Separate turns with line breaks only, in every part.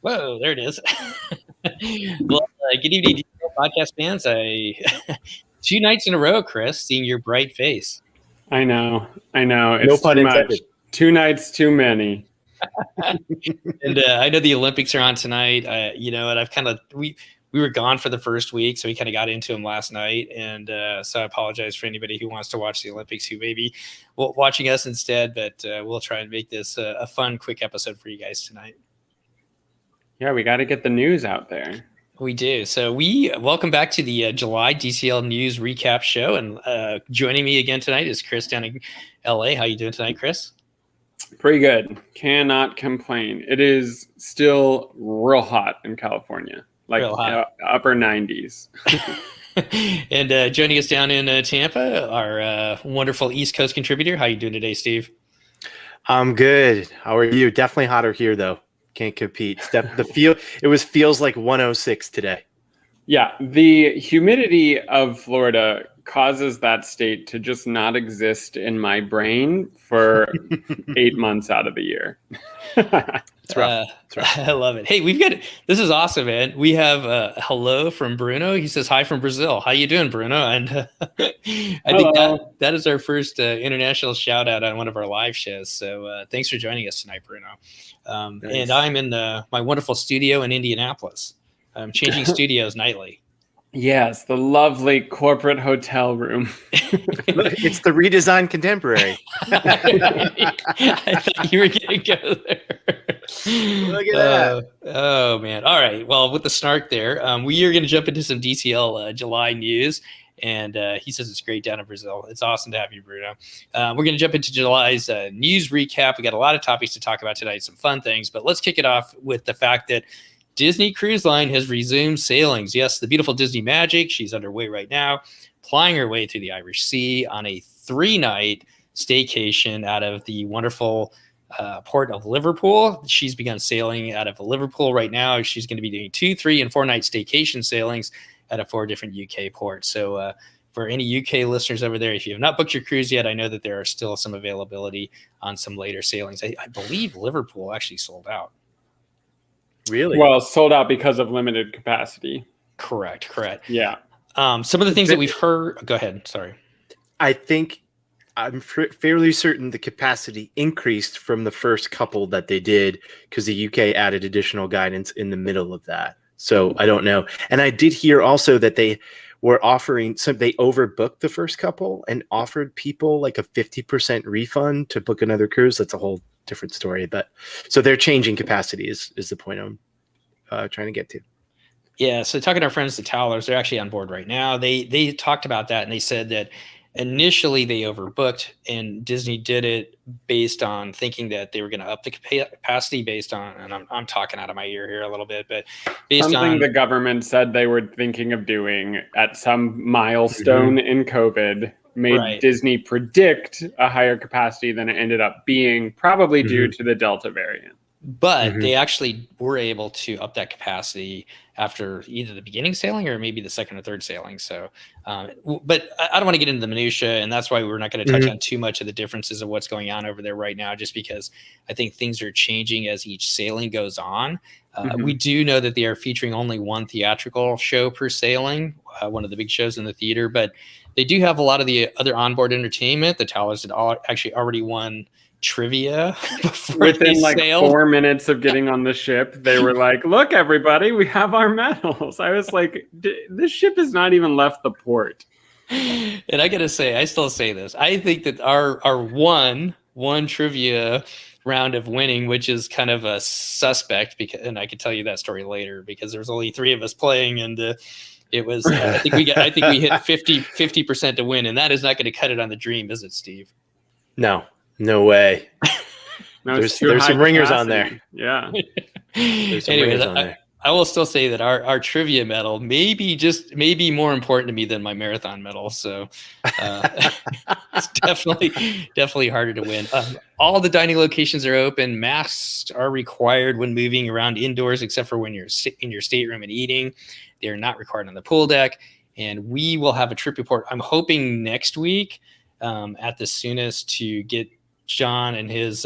Whoa, there it is. Well, good evening, podcast fans. 2 nights in a row, Chris, seeing your bright face.
I know. It's
No pun
too
intended.
much. 2 nights too many.
And I know the Olympics are on tonight. And I've we were gone for the first week, so we kind of got into them last night. And so I apologize for anybody who wants to watch the Olympics who may be watching us instead. But we'll try and make this a fun, quick episode for you guys tonight.
Yeah, we got to get the news out there.
We do. So we welcome back to the July DCL News Recap Show. And joining me again tonight is Chris down in LA. How you doing tonight, Chris?
Pretty good. Cannot complain. It is still real hot in California, like upper 90s.
And joining us down in Tampa, our wonderful East Coast contributor. How you doing today, Steve?
I'm good. How are you? Definitely hotter here, though. Can't compete. Feels like 106 today.
Yeah, the humidity of Florida causes that state to just not exist in my brain for 8 months out of the year.
It's rough.
I love it. Hey, this is awesome, man. We have hello from Bruno. He says hi from Brazil. How you doing, Bruno? And I think that is our first international shout out on one of our live shows. So thanks for joining us tonight, Bruno. Nice. And I'm in my wonderful studio in Indianapolis. I'm changing studios nightly.
Yes, the lovely corporate hotel room.
It's the redesigned contemporary.
I thought you were going to go there.
Look at that.
Oh, man. All right. Well, with the snark there, we are going to jump into some DCL July news. And he says it's great down in Brazil. It's awesome to have you, Bruno. We're going to jump into July's news recap. We got a lot of topics to talk about tonight, some fun things. But let's kick it off with the fact that Disney Cruise Line has resumed sailings. Yes, the beautiful Disney Magic. She's underway right now, plying her way through the Irish Sea on a 3-night staycation out of the wonderful port of Liverpool. She's begun sailing out of Liverpool right now. She's going to be doing 2, 3, and 4-night staycation sailings out of 4 different UK ports. So for any UK listeners over there, if you have not booked your cruise yet, I know that there are still some availability on some later sailings. I believe Liverpool actually sold out.
Really?
Well, sold out because of limited capacity.
Correct.
Yeah.
Some of the things that we've heard. Go ahead. Sorry.
I think I'm fairly certain the capacity increased from the first couple that they did because the UK added additional guidance in the middle of that. So I don't know. And I did hear also that they were offering they overbooked the first couple and offered people like a 50% refund to book another cruise. That's a whole different story, but so they're changing capacity is the point I'm trying to get to.
Yeah, so talking to our friends the Towlers, they're actually on board right now. They talked about that and they said that initially they overbooked and Disney did it based on thinking that they were going to up the capacity based on, and I'm talking out of my ear here a little bit, but based on
the government said they were thinking of doing at some milestone in COVID. Made Disney predict a higher capacity than it ended up being, probably due to the Delta variant.
But they actually were able to up that capacity after either the beginning sailing or maybe the second or third sailing. So, but I don't want to get into the minutia, and that's why we're not going to touch on too much of the differences of what's going on over there right now, just because I think things are changing as each sailing goes on. We do know that they are featuring only one theatrical show per sailing, one of the big shows in the theater, but they do have a lot of the other onboard entertainment. The Towers had actually already won trivia
within like 4 minutes of getting on the ship. They were like, look, everybody, we have our medals. I was like, this ship has not even left the port.
And I gotta say, I still say this, I think that our one trivia round of winning, which is kind of a suspect, because, and I can tell you that story later, because there's only 3 of us playing, and it was I think we hit 50% to win, and that is not going to cut it on the dream, is it, Steve?
No way.
There's
some ringers on there.
Yeah.
Anyways, I will still say that our trivia medal may be more important to me than my marathon medal. So it's definitely harder to win. All the dining locations are open. Masks are required when moving around indoors, except for when you're in your stateroom and eating. They're not required on the pool deck. And we will have a trip report, I'm hoping next week at the soonest, to get John and his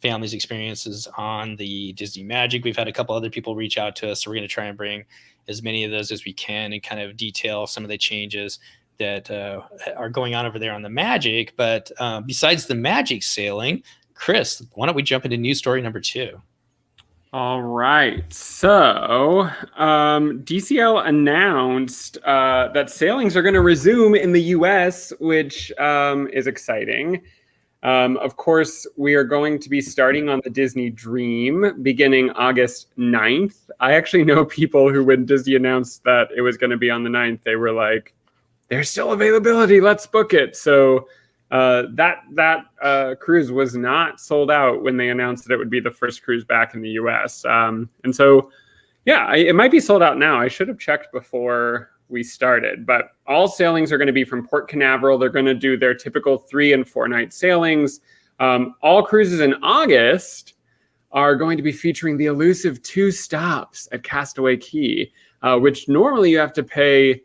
families' experiences on the Disney Magic. We've had a couple other people reach out to us, so we're going to try and bring as many of those as we can and kind of detail some of the changes that are going on over there on the Magic. But besides the Magic sailing, Chris, why don't we jump into news story number 2?
All right. So DCL announced that sailings are going to resume in the US, which is exciting. Of course, we are going to be starting on the Disney Dream beginning August 9th. I actually know people who, when Disney announced that it was going to be on the 9th, they were like, there's still availability, let's book it. So that cruise was not sold out when they announced that it would be the first cruise back in the US. And so, yeah, it might be sold out now. I should have checked before we started, but all sailings are going to be from Port Canaveral. They're going to do their typical 3 and 4 night sailings. All cruises in August are going to be featuring the elusive 2 stops at Castaway Cay, which normally you have to pay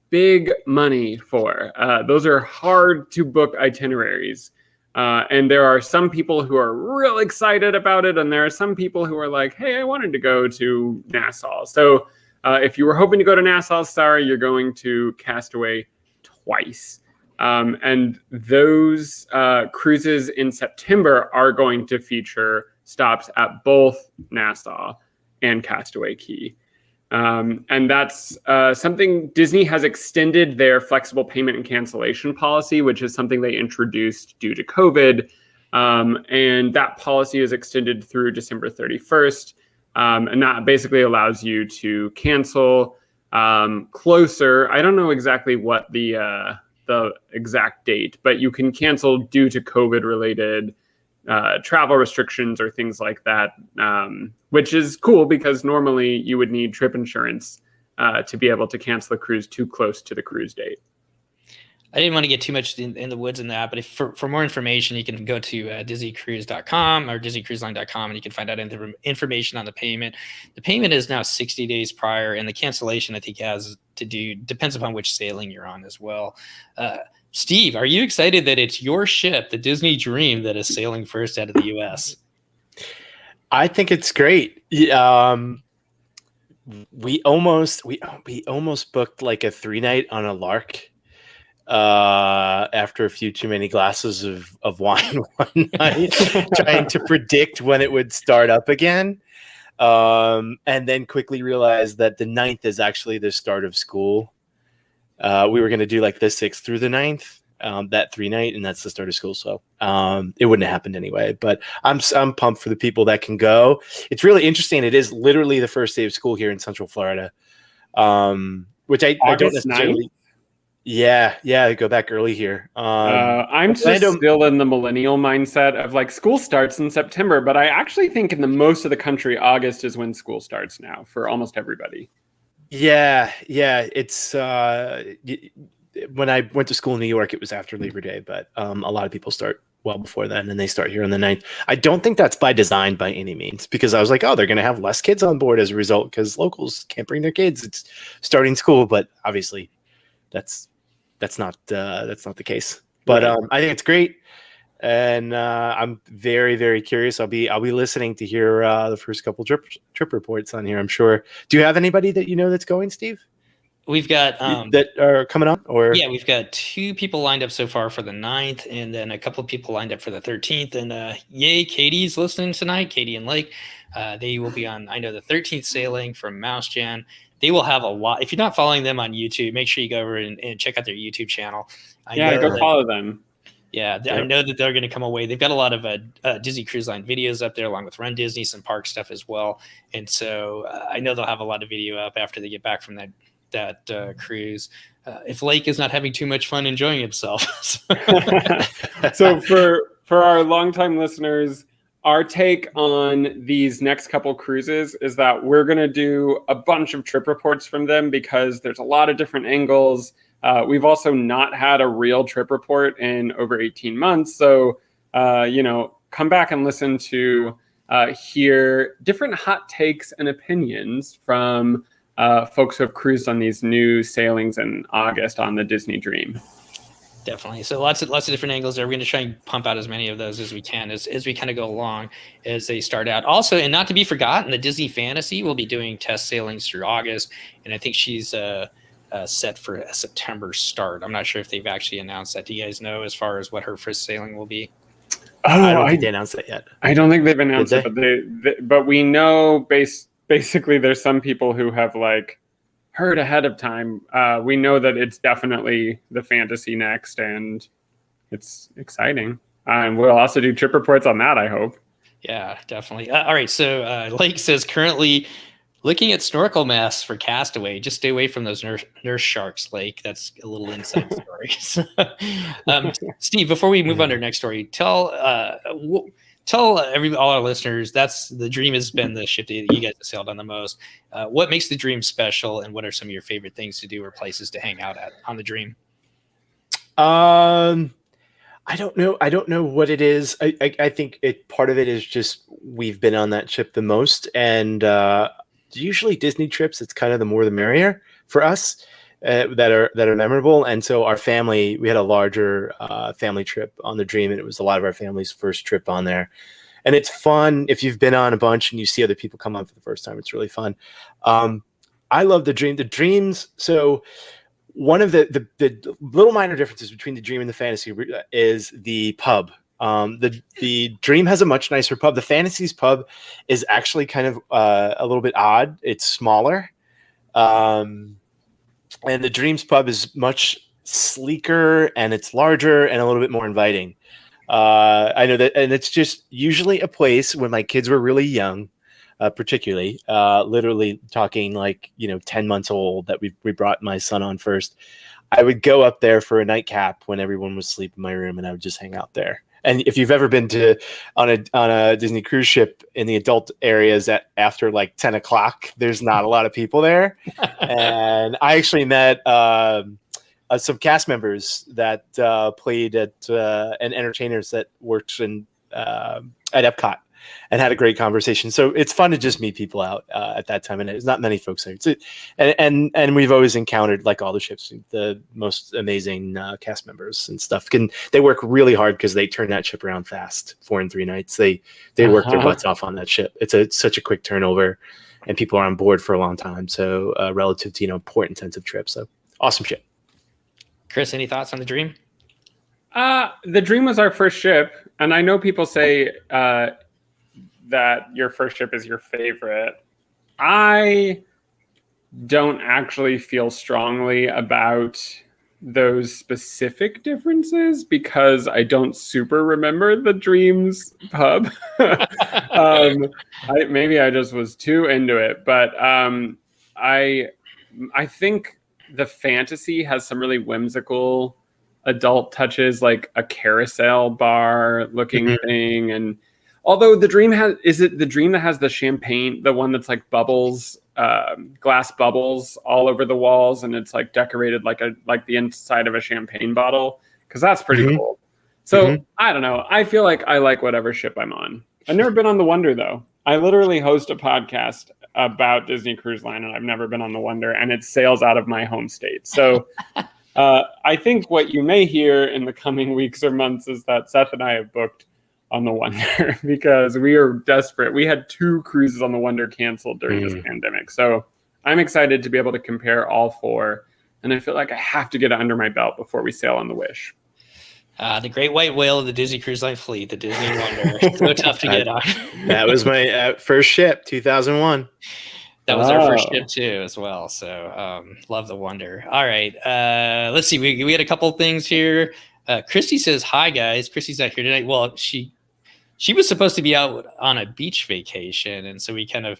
big money for. Those are hard to book itineraries. And there are some people who are real excited about it, and there are some people who are like, hey, I wanted to go to Nassau. So if you were hoping to go to Nassau, sorry, you're going to Castaway twice. And those cruises in September are going to feature stops at both Nassau and Castaway Cay. And that's something Disney has extended their flexible payment and cancellation policy, which is something they introduced due to COVID. And that policy is extended through December 31st. And that basically allows you to cancel closer. I don't know exactly what the exact date, but you can cancel due to COVID-related travel restrictions or things like that, which is cool because normally you would need trip insurance to be able to cancel a cruise too close to the cruise date.
I didn't want to get too much in the woods in that, but if for more information, you can go to DisneyCruise.com or DisneyCruiseLine.com, and you can find out information on the payment. The payment is now 60 days prior, and the cancellation, I think, has to do, depends upon which sailing you're on as well. Steve, are you excited that it's your ship, the Disney Dream, that is sailing first out of the U.S.?
I think it's great. We almost booked like a 3-night on a lark after a few too many glasses of wine one night, trying to predict when it would start up again, and then quickly realized that the 9th is actually the start of school. We were going to do like the 6th through the 9th, that 3-night, and that's the start of school. So it wouldn't have happened anyway, but I'm pumped for the people that can go. It's really interesting. It is literally the first day of school here in Central Florida, which I don't necessarily. 9th? Yeah, go back early here.
I'm just still in the millennial mindset of like school starts in September, but I actually think in the most of the country, August is when school starts now for almost everybody.
Yeah. It's when I went to school in New York, it was after Labor Day, but a lot of people start well before then, and they start here on the 9th. I don't think that's by design by any means, because I was like, oh, they're going to have less kids on board as a result because locals can't bring their kids. It's starting school, but obviously that's not the case. But I think it's great, and I'm very, very curious. I'll be listening to hear the first couple trip reports on here, I'm sure. Do you have anybody that you know that's going, Steve?
We've got
that are coming on, or
yeah, we've got 2 people lined up so far for the 9th, and then a couple of people lined up for the 13th. And yay, Katie's listening tonight. Katie and Lake, they will be on, I know, the 13th sailing from Mouse Jan. They will have a lot. If you're not following them on YouTube, make sure you go over and check out their YouTube channel.
Go follow them.
Yeah, I know that they're going to come away. They've got a lot of Disney Cruise Line videos up there, along with Run Disney, some park stuff as well. And so I know they'll have a lot of video up after they get back from that cruise. If Lake is not having too much fun enjoying himself.
So for our longtime listeners, our take on these next couple cruises is that we're going to do a bunch of trip reports from them because there's a lot of different angles. We've also not had a real trip report in over 18 months. So, come back and listen to hear different hot takes and opinions from folks who have cruised on these new sailings in August on the Disney Dream.
Definitely. So lots of different angles there. We're going to try and pump out as many of those as we can as we kind of go along as they start out. Also, and not to be forgotten, the Disney Fantasy will be doing test sailings through August, and I think she's set for a September start. I'm not sure if they've actually announced that. Do you guys know as far as what her first sailing will be?
I don't think they announced that yet.
I don't think they've announced it, but we know basically there's some people who have like heard ahead of time. We know that it's definitely the Fantasy next, and it's exciting. And we'll also do trip reports on that, I hope.
Yeah, definitely. All right. So Lake says currently looking at snorkel masks for Castaway. Just stay away from those nurse sharks, Lake. That's a little inside story. Steve, before we move on to our next story, tell all our listeners, that's the Dream has been the ship that you guys have sailed on the most. What makes the Dream special, and what are some of your favorite things to do or places to hang out at on the Dream?
I don't know what it is. I think part of it is just we've been on that ship the most, and usually Disney trips, it's kind of the more the merrier for us. That are memorable. And so our family, we had a larger family trip on the Dream, and it was a lot of our family's first trip on there. And it's fun if you've been on a bunch and you see other people come on for the first time. It's really fun. I love the Dream. The Dreams. So one of the little minor differences between the Dream and the Fantasy is the pub. The Dream has a much nicer pub. The Fantasy's pub is actually kind of a little bit odd. It's smaller. And the Dreams pub is much sleeker, and it's larger and a little bit more inviting. I know that, and it's just usually a place when my kids were really young, particularly, literally talking 10 months old, that we brought my son on first. I would go up there for a nightcap when everyone was asleep in my room, and I would just hang out there. And if you've ever been on a Disney cruise ship in the adult areas after 10 o'clock, there's not a lot of people there. And I actually met some cast members that played at and entertainers that worked at Epcot, and had a great conversation. So it's fun to just meet people out at that time, and there's not many folks there. And we've always encountered, like all the ships, the most amazing cast members and stuff. They work really hard because they turn that ship around fast. 4 and 3 nights, they work their butts off on that ship. It's such a quick turnover, and people are on board for a long time. So relative to port intensive trips, so awesome ship.
Chris, any thoughts on the Dream?
The Dream was our first ship, and I know people say that your first ship is your favorite. I don't actually feel strongly about those specific differences because I don't super remember the Dreams pub. Maybe I just was too into it, but I think the Fantasy has some really whimsical adult touches, like a carousel bar looking thing. And although the Dream is it the Dream that has the champagne, the one that's like bubbles, glass bubbles all over the walls, and it's like decorated like the inside of a champagne bottle? Because that's pretty cool. So I don't know. I feel like I like whatever ship I'm on. I've never been on the Wonder though. I literally host a podcast about Disney Cruise Line, and I've never been on the Wonder, and it sails out of my home state. So I think what you may hear in the coming weeks or months is that Seth and I have booked on the Wonder because we are desperate. We had 2 cruises on the Wonder canceled during this pandemic. So I'm excited to be able to compare all 4. And I feel like I have to get it under my belt before we sail on the Wish.
The great white whale of the Disney Cruise Line fleet, the Disney Wonder. So tough to get on.
That was my first ship, 2001.
That was our first ship too, as well. So love the Wonder. All right, let's see. We had a couple things here. Christy says, "Hi guys." Christy's not here tonight. Well, she was supposed to be out on a beach vacation, and so we kind of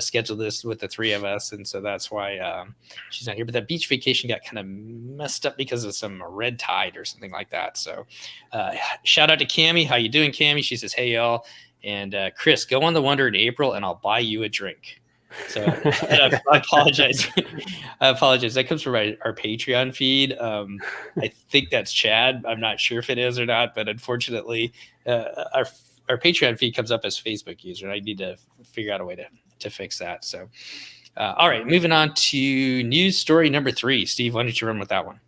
scheduled this with the 3 of us, and so that's why she's not here. But that beach vacation got kind of messed up because of some red tide or something like that. So shout out to Cammie. How you doing, Cammie? She says, "Hey y'all," and Chris, go on the Wonder in April, and I'll buy you a drink. So I apologize. I apologize. That comes from our Patreon feed. I think that's Chad. I'm not sure if it is or not, but unfortunately, our Patreon feed comes up as Facebook user, and I need to figure out a way to fix that. So, all right, moving on to news story number 3. Steve, why don't you run with that one?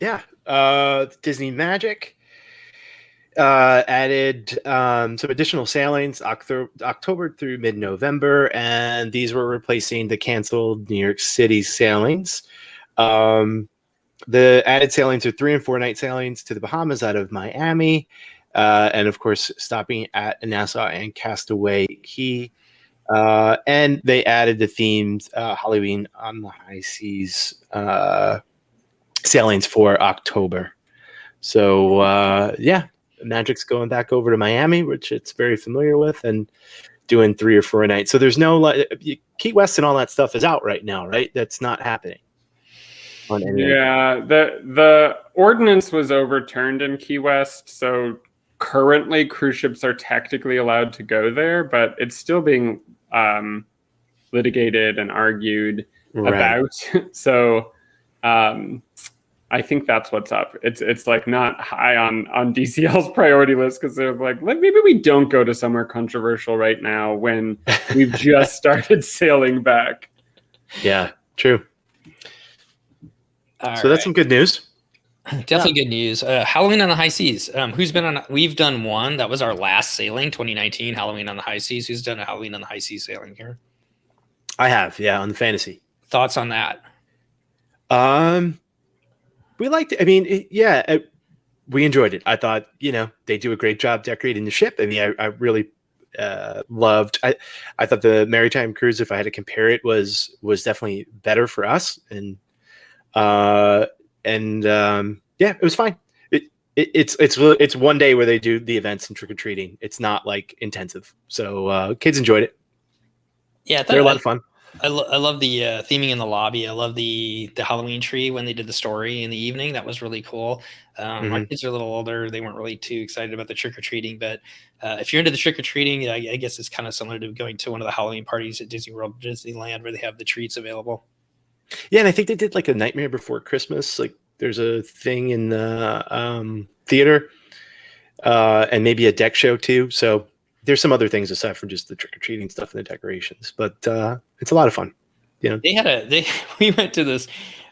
Yeah. Disney Magic added some additional sailings October through mid-November, and these were replacing the canceled New York City sailings. The added sailings are 3 and 4 night sailings to the Bahamas out of Miami, and of course stopping at Nassau and Castaway Cay. And they added the themed Halloween on the High Seas sailings for October. So Magic's going back over to Miami, which it's very familiar with, and doing 3 or 4 nights. So there's no Key West and all that stuff is out right now, right? That's not happening.
Yeah, the ordinance was overturned in Key West, so currently cruise ships are technically allowed to go there, but it's still being litigated and argued about. So I think that's what's up. It's like not high on DCL's priority list because they're like, maybe we don't go to somewhere controversial right now when we've just started sailing back.
Yeah, true.
So
that's some good news.
Definitely good news. Halloween on the High Seas. Who's been on? We've done one. That was our last sailing, 2019, Halloween on the High Seas. Who's done a Halloween on the High Seas sailing here?
I have, yeah, on the Fantasy.
Thoughts on that?
We liked it. I mean, we enjoyed it. I thought, they do a great job decorating the ship. I mean, I really loved. I thought the Maritime Cruise, if I had to compare it, was definitely better for us. And it was fine. It's one day where they do the events and trick or treating. It's not like intensive, so kids enjoyed it.
Yeah,
they're a lot of fun.
I love the theming in the lobby. I love the Halloween tree when they did the story in the evening. That was really cool. My kids are a little older. They weren't really too excited about the trick or treating, but if you're into the trick or treating, I guess it's kind of similar to going to one of the Halloween parties at Disney World, Disneyland, where they have the treats available.
Yeah, and I think they did like a Nightmare Before Christmas. Like there's a thing in the theater, and maybe a deck show too. So there's some other things aside from just the trick or treating stuff and the decorations. But it's a lot of fun. We
went to this.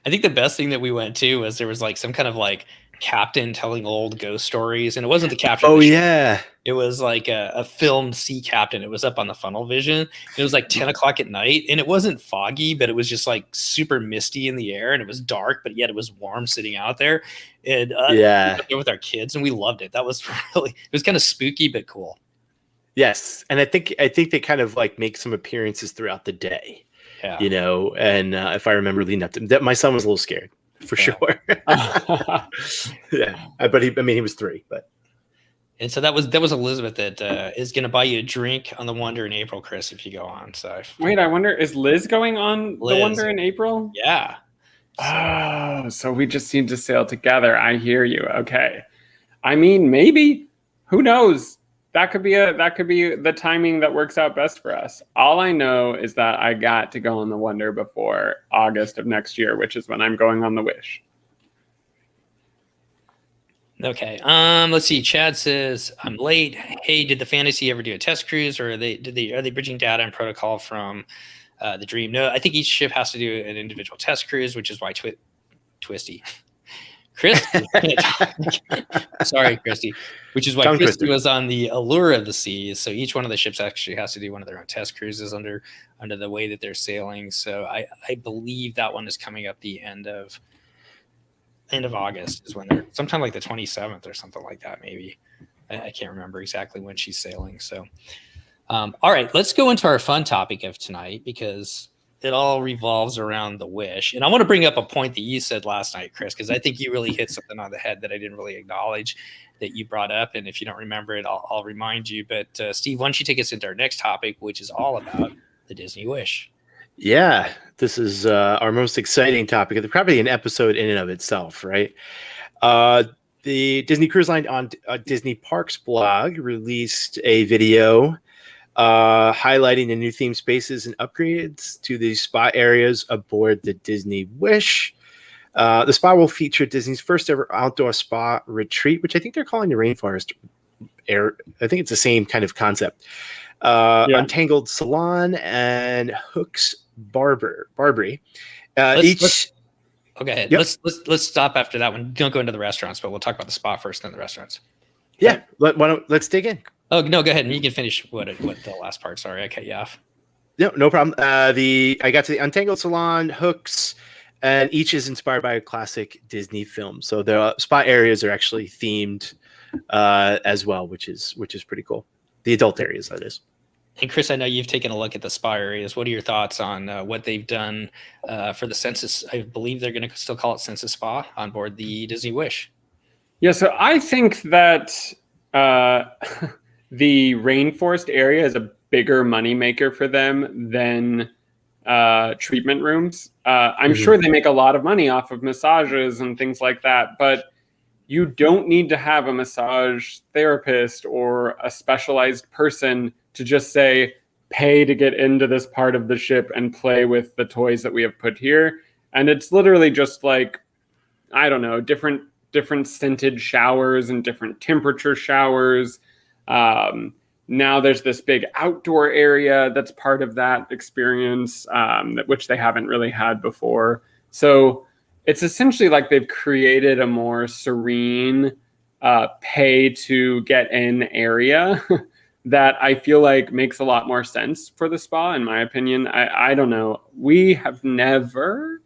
I think the best thing that we went to was there was like some kind of like captain telling old ghost stories, and it wasn't the captain.
Oh yeah.
It was like a filmed sea captain. It was up on the funnel vision. It was like 10 o'clock at night, and it wasn't foggy, but it was just like super misty in the air, and it was dark, but yet it was warm sitting out there. And we went there with our kids, and we loved it. That was it was kind of spooky but cool.
Yes, and I think they kind of like make some appearances throughout the day.
Yeah.
And if I remember leading up to that, my son was a little scared for sure. Yeah, but he was 3, but.
And so that was Elizabeth that is going to buy you a drink on the Wonder in April, Chris, if you go on. So
wait, I wonder, is Liz going on the Wonder in April?
Yeah.
So we just need to sail together. I hear you. Okay. I mean, maybe. Who knows? That could be the timing that works out best for us. All I know is that I got to go on the Wonder before August of next year, which is when I'm going on the Wish.
Okay. Let's see. Chad says, I'm late. Hey, did the Fantasy ever do a test cruise, or are they bridging data and protocol from the Dream? No, I think each ship has to do an individual test cruise, which is why Twisty. Chris, sorry, Christy, which is why Christy was on the Allure of the Seas. So each one of the ships actually has to do one of their own test cruises under the way that they're sailing. So I believe that one is coming up the end of August is when they're sometime like the 27th or something like that. Maybe I can't remember exactly when she's sailing. So, all right, let's go into our fun topic of tonight because it all revolves around the Wish. And I want to bring up a point that you said last night, Chris, because I think you really hit something on the head that I didn't really acknowledge that you brought up. And if you don't remember it, I'll remind you. But Steve, why don't you take us into our next topic, which is all about the Disney Wish?
Yeah, this is our most exciting topic. It's probably an episode in and of itself, right? The Disney Cruise Line on Disney Parks blog released a video highlighting the new theme spaces and upgrades to the spa areas aboard the Disney Wish. The spa will feature Disney's first ever outdoor spa retreat, which I think they're calling the Rainforest Air. I think it's the same kind of concept. Untangled Salon and Hooks Barbary.
Oh, go ahead.
Yep.
Let's stop after that one. Don't go into the restaurants, but we'll talk about the spa first, then the restaurants.
Yeah, let's dig in.
Oh no, go ahead and you can finish what the last part. Sorry, I cut you off.
No problem. I got to the Untangled Salon, Hooks, and each is inspired by a classic Disney film. So the spa areas are actually themed as well, which is pretty cool. The adult areas, that is.
And Chris, I know you've taken a look at the spa areas. What are your thoughts on what they've done for the Senses? I believe they're going to still call it Senses Spa on board the Disney Wish.
Yeah, so I think that the rainforest area is a bigger moneymaker for them than treatment rooms. I'm sure they make a lot of money off of massages and things like that, but you don't need to have a massage therapist or a specialized person to just say, pay to get into this part of the ship and play with the toys that we have put here. And it's literally just like, I don't know, different scented showers and different temperature showers. Now there's this big outdoor area that's part of that experience, which they haven't really had before. So it's essentially like they've created a more serene pay to get in area that I feel like makes a lot more sense for the spa, in my opinion. I don't know. We have never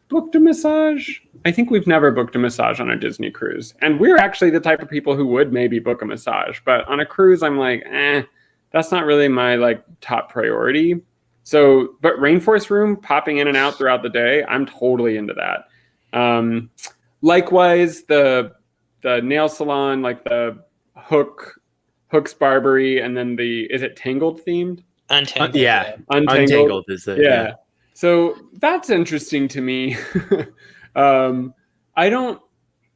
booked a massage. I think we've never booked a massage on a Disney cruise. And we're actually the type of people who would maybe book a massage. But on a cruise, I'm like, that's not really my like top priority. So, but Rainforest Room popping in and out throughout the day, I'm totally into that. Likewise, the nail salon, like the Hooks Barbery, and then is it Tangled themed?
Untangled.
Yeah.
Untangled
is the
yeah. So that's interesting to me.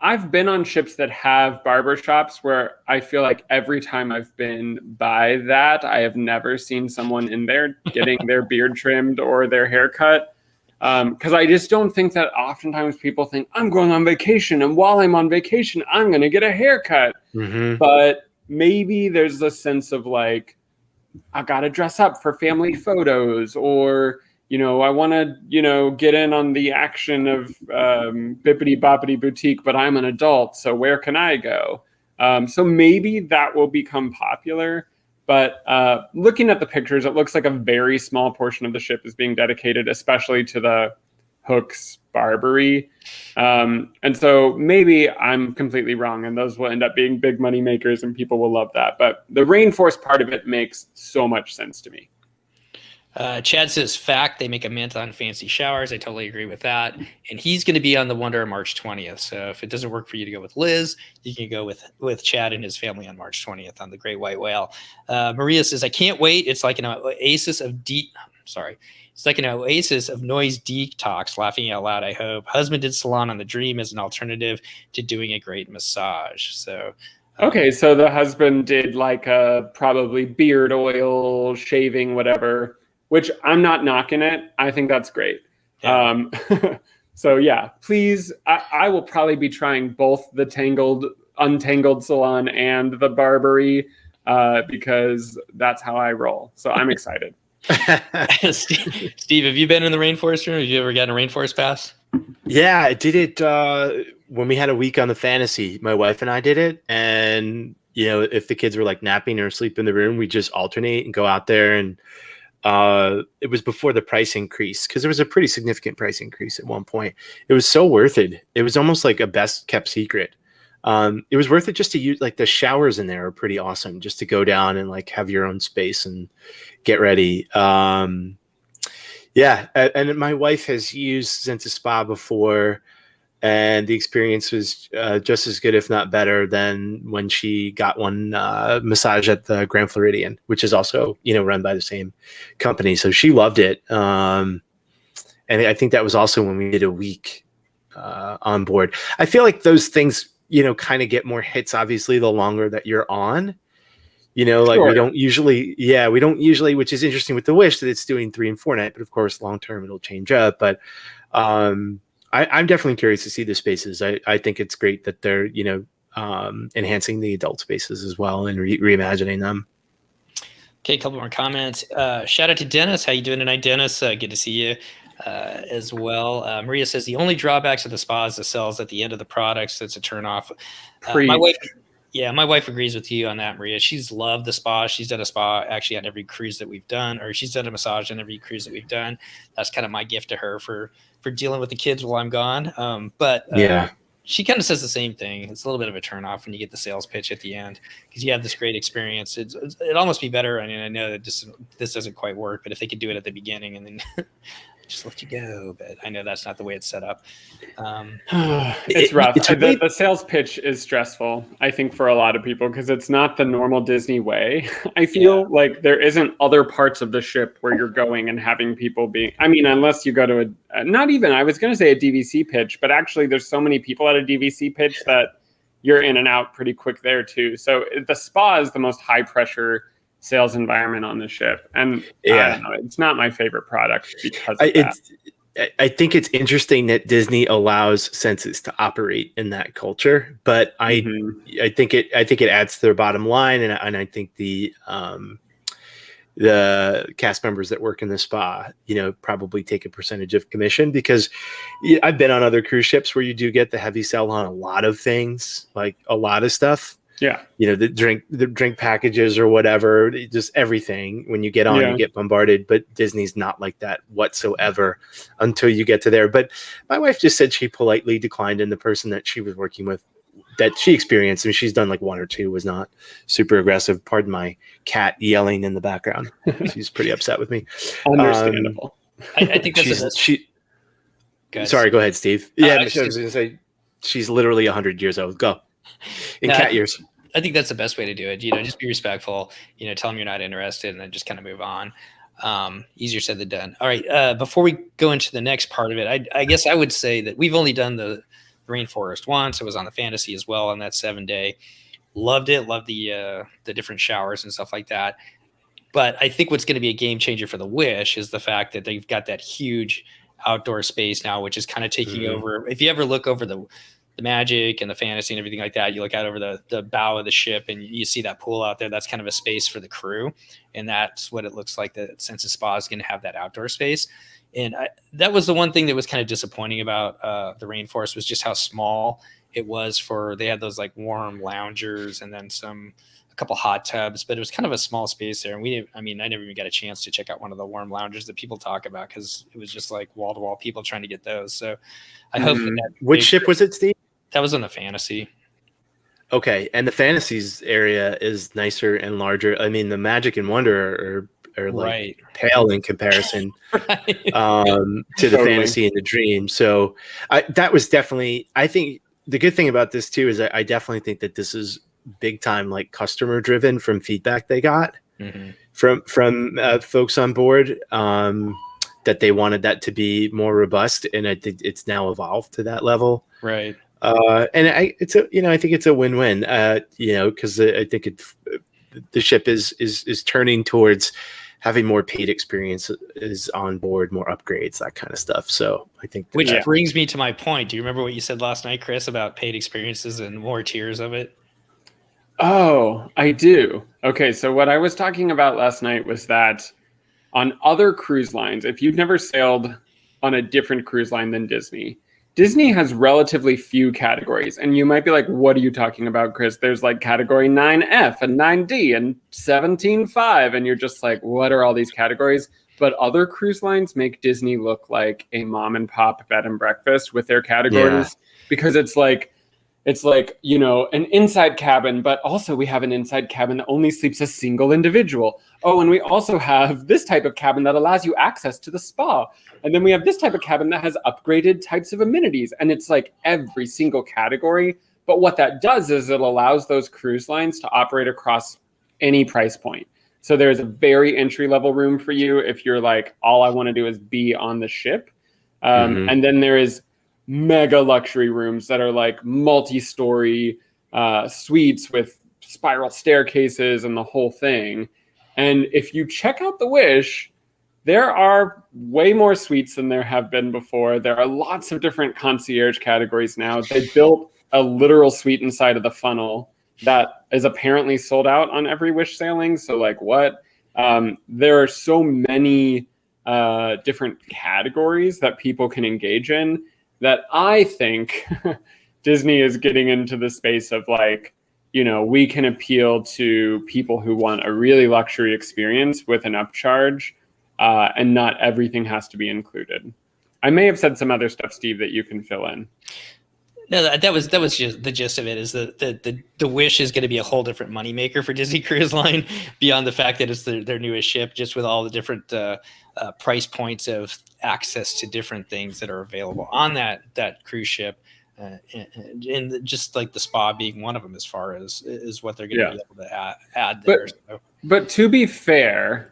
I've been on ships that have barber shops where I feel like every time I've been by that, I have never seen someone in there getting their beard trimmed or their hair cut. Because I just don't think that oftentimes people think, I'm going on vacation, and while I'm on vacation, I'm going to get a haircut.
Mm-hmm.
But maybe there's a sense of like, I got to dress up for family photos, or, I want to, get in on the action of Bippity Boppity Boutique, but I'm an adult, so where can I go? So maybe that will become popular. But looking at the pictures, it looks like a very small portion of the ship is being dedicated, especially to the Hooks Barbery. And so maybe I'm completely wrong, and those will end up being big money makers and people will love that. But the rainforest part of it makes so much sense to me.
Chad says, fact, they make a mint on fancy showers. I totally agree with that. And he's going to be on the Wonder on March 20th. So if it doesn't work for you to go with Liz, you can go with Chad and his family on March 20th on the Great White Whale. Maria says, I can't wait. It's like an oasis of It's like an oasis of noise detox, laughing out loud, I hope. Husband did salon on the Dream as an alternative to doing a great massage. So
okay, so the husband did like a probably beard oil, shaving, whatever, which I'm not knocking it. I think that's great. Yeah. So yeah, please, I will probably be trying both the Untangled Salon and the Barbery because that's how I roll. So I'm excited.
Steve, have you been in the rainforest room? Have you ever gotten a rainforest pass?
Yeah, I did it when we had a week on the Fantasy. My wife and I did it, and if the kids were like napping or asleep in the room, we just alternate and go out there. And it was before the price increase, because there was a pretty significant price increase at one point. It was so worth it. It was almost like a best kept secret. It was worth it just to use, like, the showers in there are pretty awesome, just to go down and like have your own space and get ready. Yeah. And my wife has used Senses Spa before, and the experience was just as good, if not better, than when she got one massage at the Grand Floridian, which is also, run by the same company. So she loved it. And I think that was also when we did a week on board. I feel like those things, kind of get more hits, obviously, the longer that you're on. Sure. we don't usually, which is interesting with the Wish, that it's doing 3 and 4 night, but of course, long term it'll change up. But I'm definitely curious to see the spaces. I think it's great that they're, enhancing the adult spaces as well and reimagining them.
Okay, a couple more comments. Shout out to Dennis. How you doing tonight, Dennis? Good to see you. as well. Maria says the only drawbacks of the spa is the cells at the end of the product, so it's a turn off. My wife agrees with you on that, Maria. She's loved the spa. She's done a spa actually on every cruise that we've done, or she's done a massage on every cruise that we've done. That's kind of my gift to her for dealing with the kids while I'm gone. But she kind of says the same thing. It's a little bit of a turnoff when you get the sales pitch at the end because you have this great experience. It'd almost be better. I mean, I know that this doesn't quite work, but if they could do it at the beginning and then just let you go. But I know that's not the way it's set up.
It's rough. The sales pitch is stressful, I think, for a lot of people because it's not the normal Disney way. I feel like there isn't other parts of the ship where you're going and having people unless you go to I was going to say a DVC pitch, but actually there's so many people at a DVC pitch that you're in and out pretty quick there too. So the spa is the most high pressure sales environment on the ship. And I don't know, it's not my favorite product because of that.
I think it's interesting that Disney allows Senses to operate in that culture, but I think it adds to their bottom line, and I think the cast members that work in the spa, probably take a percentage of commission because I've been on other cruise ships where you do get the heavy sell on a lot of things, like a lot of stuff.
Yeah.
The drink packages or whatever, just everything. When you get on, you get bombarded, but Disney's not like that whatsoever until you get to there. But my wife just said she politely declined, and the person that she was working with that she experienced, and she's done like one or two, was not super aggressive. Pardon my cat yelling in the background. She's pretty upset with me.
Understandable.
I think that's
Sorry, go ahead, Steve. I was going to say she's literally 100 years old. Go. Cat years.
I think that's the best way to do it. Just be respectful, tell them you're not interested and then just kind of move on. Easier said than done. All right. Before we go into the next part of it, I guess I would say that we've only done the Rainforest once. I was on the Fantasy as well on that 7-day. Loved it. Loved the different showers and stuff like that. But I think what's going to be a game changer for the Wish is the fact that they've got that huge outdoor space now, which is kind of taking over. If you ever look over the Magic and the Fantasy and everything like that, you look out over the bow of the ship and you see that pool out there. That's kind of a space for the crew. And that's what it looks like. The Senses Spa is going to have that outdoor space. And that was the one thing that was kind of disappointing about the Rainforest was just how small it was they had those like warm loungers and then a couple hot tubs, but it was kind of a small space there. And I never even got a chance to check out one of the warm loungers that people talk about because it was just like wall to wall people trying to get those. So I hope
which ship was it, Steve?
That was on the Fantasy.
Okay. And the Fantasies area is nicer and larger. I mean, the Magic and Wonder are like pale in comparison to the Fantasy and the Dream. So that was definitely, I think the good thing about this too, is I definitely think that this is big time, like customer driven from feedback they got from folks on board, that they wanted that to be more robust. And I think it's now evolved to that level.
Right.
And I think it's a win-win, because I think the ship is turning towards having more paid experiences on board, more upgrades, that kind of stuff. So I think
which brings me to my point. Do you remember what you said last night, Chris, about paid experiences and more tiers of it?
Oh, I do. Okay, so what I was talking about last night was that on other cruise lines, if you've never sailed on a different cruise line than Disney has relatively few categories. And you might be like, what are you talking about, Chris? There's like category 9F and 9D and 17.5. And you're just like, what are all these categories? But other cruise lines make Disney look like a mom and pop bed and breakfast with their categories because it's like, an inside cabin, but also we have an inside cabin that only sleeps a single individual. Oh, and we also have this type of cabin that allows you access to the spa. And then we have this type of cabin that has upgraded types of amenities. And it's like every single category. But what that does is it allows those cruise lines to operate across any price point. So there's a very entry level room for you if you're like, all I want to do is be on the ship. And then there is mega luxury rooms that are like multi-story suites with spiral staircases and the whole thing. And if you check out the Wish, there are way more suites than there have been before. There are lots of different concierge categories now. They built a literal suite inside of the funnel that is apparently sold out on every Wish sailing. So like what? There are so many different categories that people can engage in, that I think Disney is getting into the space of like, we can appeal to people who want a really luxury experience with an upcharge, and not everything has to be included. I may have said some other stuff, Steve, that you can fill in.
No, that was just the gist of it. Is the Wish is going to be a whole different moneymaker for Disney Cruise Line beyond the fact that it's their newest ship, just with all the different price points of access to different things that are available on that cruise ship, and just like the spa being one of them, as far as is what they're going to be able to add there.
But to be fair,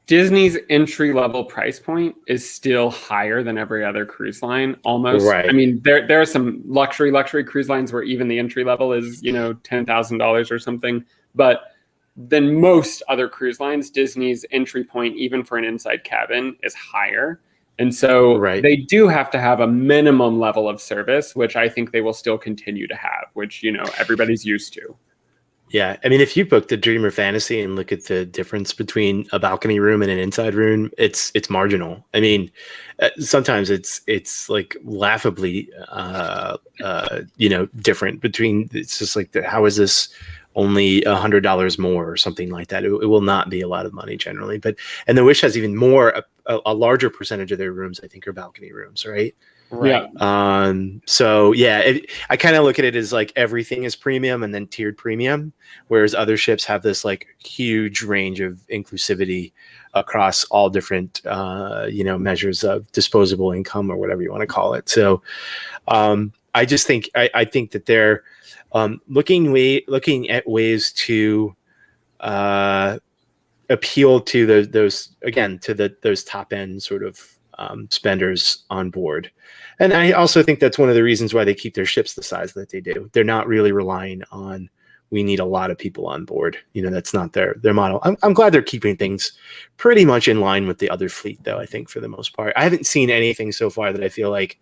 Disney's entry-level price point is still higher than every other cruise line, almost.
Right.
I mean, there are some luxury cruise lines where even the entry level is, $10,000 or something. But than most other cruise lines, Disney's entry point, even for an inside cabin, is higher. And so they do have to have a minimum level of service, which I think they will still continue to have, which, everybody's used to.
Yeah, I mean, if you book the Dreamer Fantasy and look at the difference between a balcony room and an inside room, it's marginal. I mean, sometimes it's like laughably, different between. It's just like, how is this only $100 more or something like that? It will not be a lot of money generally. And the Wish has even more, a larger percentage of their rooms, I think, are balcony rooms, right?
Right.
Yeah. I kind of look at it as like everything is premium and then tiered premium, whereas other ships have this like huge range of inclusivity across all different, measures of disposable income or whatever you want to call it. So I just think I think that they're looking at ways to appeal to those top end sort of spenders on board. And I also think that's one of the reasons why they keep their ships the size that they do. They're not really relying on, we need a lot of people on board. That's not their model. I'm glad they're keeping things pretty much in line with the other fleet, though, I think, for the most part. I haven't seen anything so far that I feel like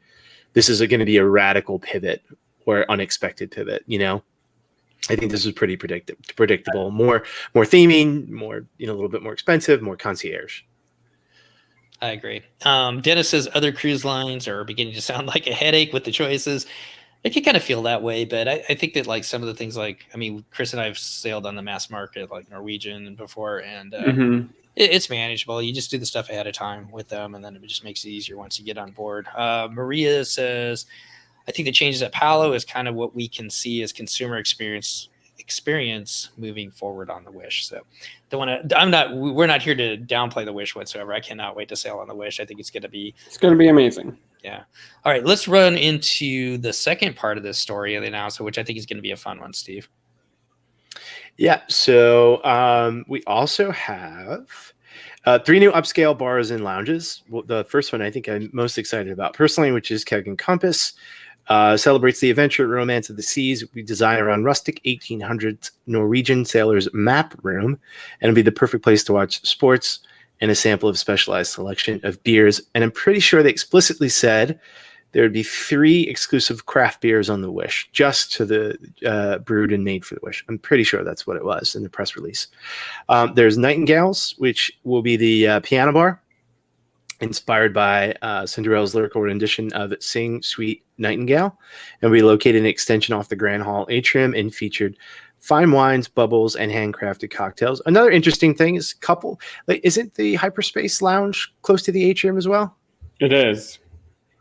this is going to be a radical pivot or unexpected pivot. I think this is pretty predictable. More theming, more, a little bit more expensive, more concierge.
I agree. Dennis says other cruise lines are beginning to sound like a headache with the choices. I can kind of feel that way, but I think that like some of the things, like, I mean, Chris and I have sailed on the mass market like Norwegian before, and it's manageable. You just do the stuff ahead of time with them, and then it just makes it easier once you get on board. Maria says, I think the changes at Palo is kind of what we can see as consumer experience moving forward on the Wish. So we're not here to downplay the Wish whatsoever. I cannot wait to sail on the Wish. I think it's going to be amazing. Yeah. All right, let's run into the second part of this story of the announcement, which I think is going to be a fun one, Steve.
Yeah. So we also have 3 new upscale bars and lounges. Well, the first one I think I'm most excited about personally, which is Keg and Compass. Celebrates the adventure romance of the seas. We design around rustic 1800s Norwegian sailors' map room, and it'll be the perfect place to watch sports and a sample of specialized selection of beers. And I'm pretty sure they explicitly said there would be 3 exclusive craft beers on the Wish, just to the brewed and made for the Wish. I'm pretty sure that's what it was in the press release. There's Nightingales, which will be the piano bar, inspired by Cinderella's lyrical rendition of Sing Sweet Nightingale, and we located an extension off the Grand Hall atrium and featured fine wines, bubbles, and handcrafted cocktails. Another interesting thing is isn't the Hyperspace Lounge close to the atrium as well?
It is.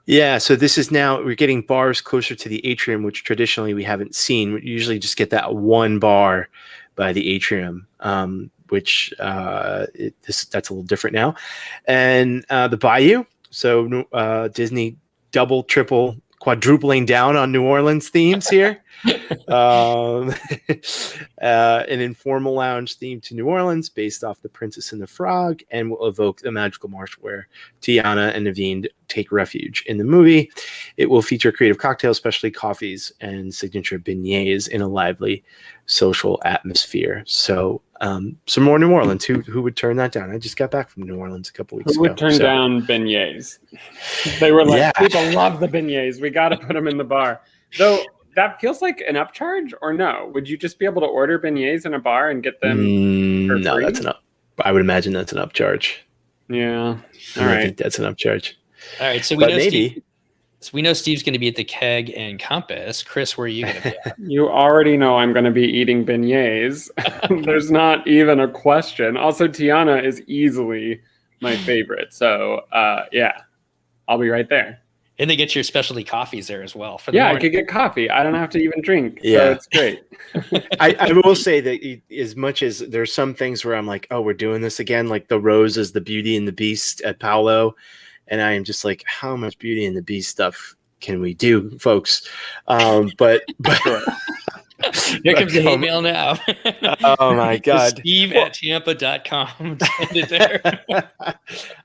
Yeah, so this is now, we're getting bars closer to the atrium, which traditionally we haven't seen. We usually just get that one bar by the atrium, which that's a little different now. And the Bayou, so Disney double, triple, quadrupling down on New Orleans themes here. An informal lounge theme to New Orleans based off The Princess and the Frog, and will evoke the magical marsh where Tiana and Naveen take refuge in the movie. It will feature creative cocktails, specialty coffees, and signature beignets in a lively social atmosphere. So some more New Orleans. Who would turn that down? I just got back from New Orleans a couple weeks ago.
Who would turn down beignets? They were like, people love the beignets. We got to put them in the bar. Though that feels like an upcharge, or no? Would you just be able to order beignets in a bar and get them for free?
No, I would imagine that's an upcharge.
Yeah.
I
All
don't
right.
think that's an upcharge.
All right, so
But maybe.
we know Steve's going to be at the Keg and Compass. Chris, where are you going to be at?
You already know I'm going to be eating beignets. There's not even a question. Also, Tiana is easily my favorite. So, yeah, I'll be right there.
And they get your specialty coffees there as well. For the
Yeah, I
morning.
could get coffee. I don't have to even drink.
Yeah.
So it's great.
I will say that as much as there's some things where I'm like, oh, we're doing this again, like the Rose is the Beauty and the Beast at Paolo. And I am just like, how much Beauty and the Beast stuff can we do, folks? But
Here comes the hate mail now.
Oh my God.
Steve at Tampa.com. Send it there.